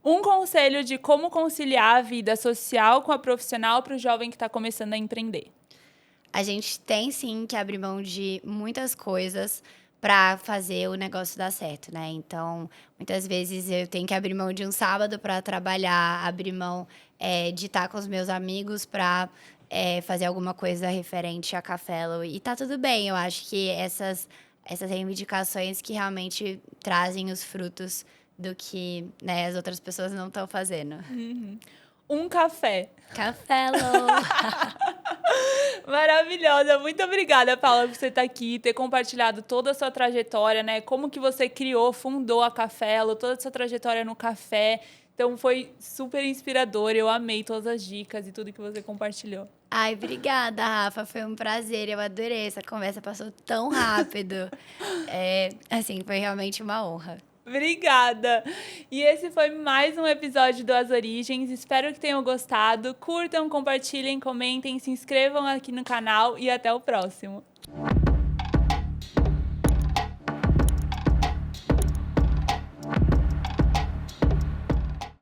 Speaker 1: Um conselho de como conciliar a vida social com a profissional para o jovem que está começando a empreender.
Speaker 2: A gente tem sim que abrir mão de muitas coisas para fazer o negócio dar certo, né? Então, muitas vezes eu tenho que abrir mão de um sábado para trabalhar, abrir mão de estar com os meus amigos para fazer alguma coisa referente a Cafelo. E tá tudo bem, eu acho que essas reivindicações que realmente trazem os frutos do que, né, as outras pessoas não estão fazendo.
Speaker 1: Um café.
Speaker 2: Cafelo!
Speaker 1: Maravilhosa. Muito obrigada, Paula, por você estar aqui, ter compartilhado toda a sua trajetória, né? Como que você criou, fundou a Cafelo, toda a sua trajetória no café. Então, foi super inspirador. Eu amei todas as dicas e tudo que você compartilhou.
Speaker 2: Ai, obrigada, Rafa. Foi um prazer. Eu adorei. Essa conversa passou tão rápido. Assim, foi realmente uma honra.
Speaker 1: Obrigada! E esse foi mais um episódio do As Origens. Espero que tenham gostado. Curtam, compartilhem, comentem, se inscrevam aqui no canal e até o próximo.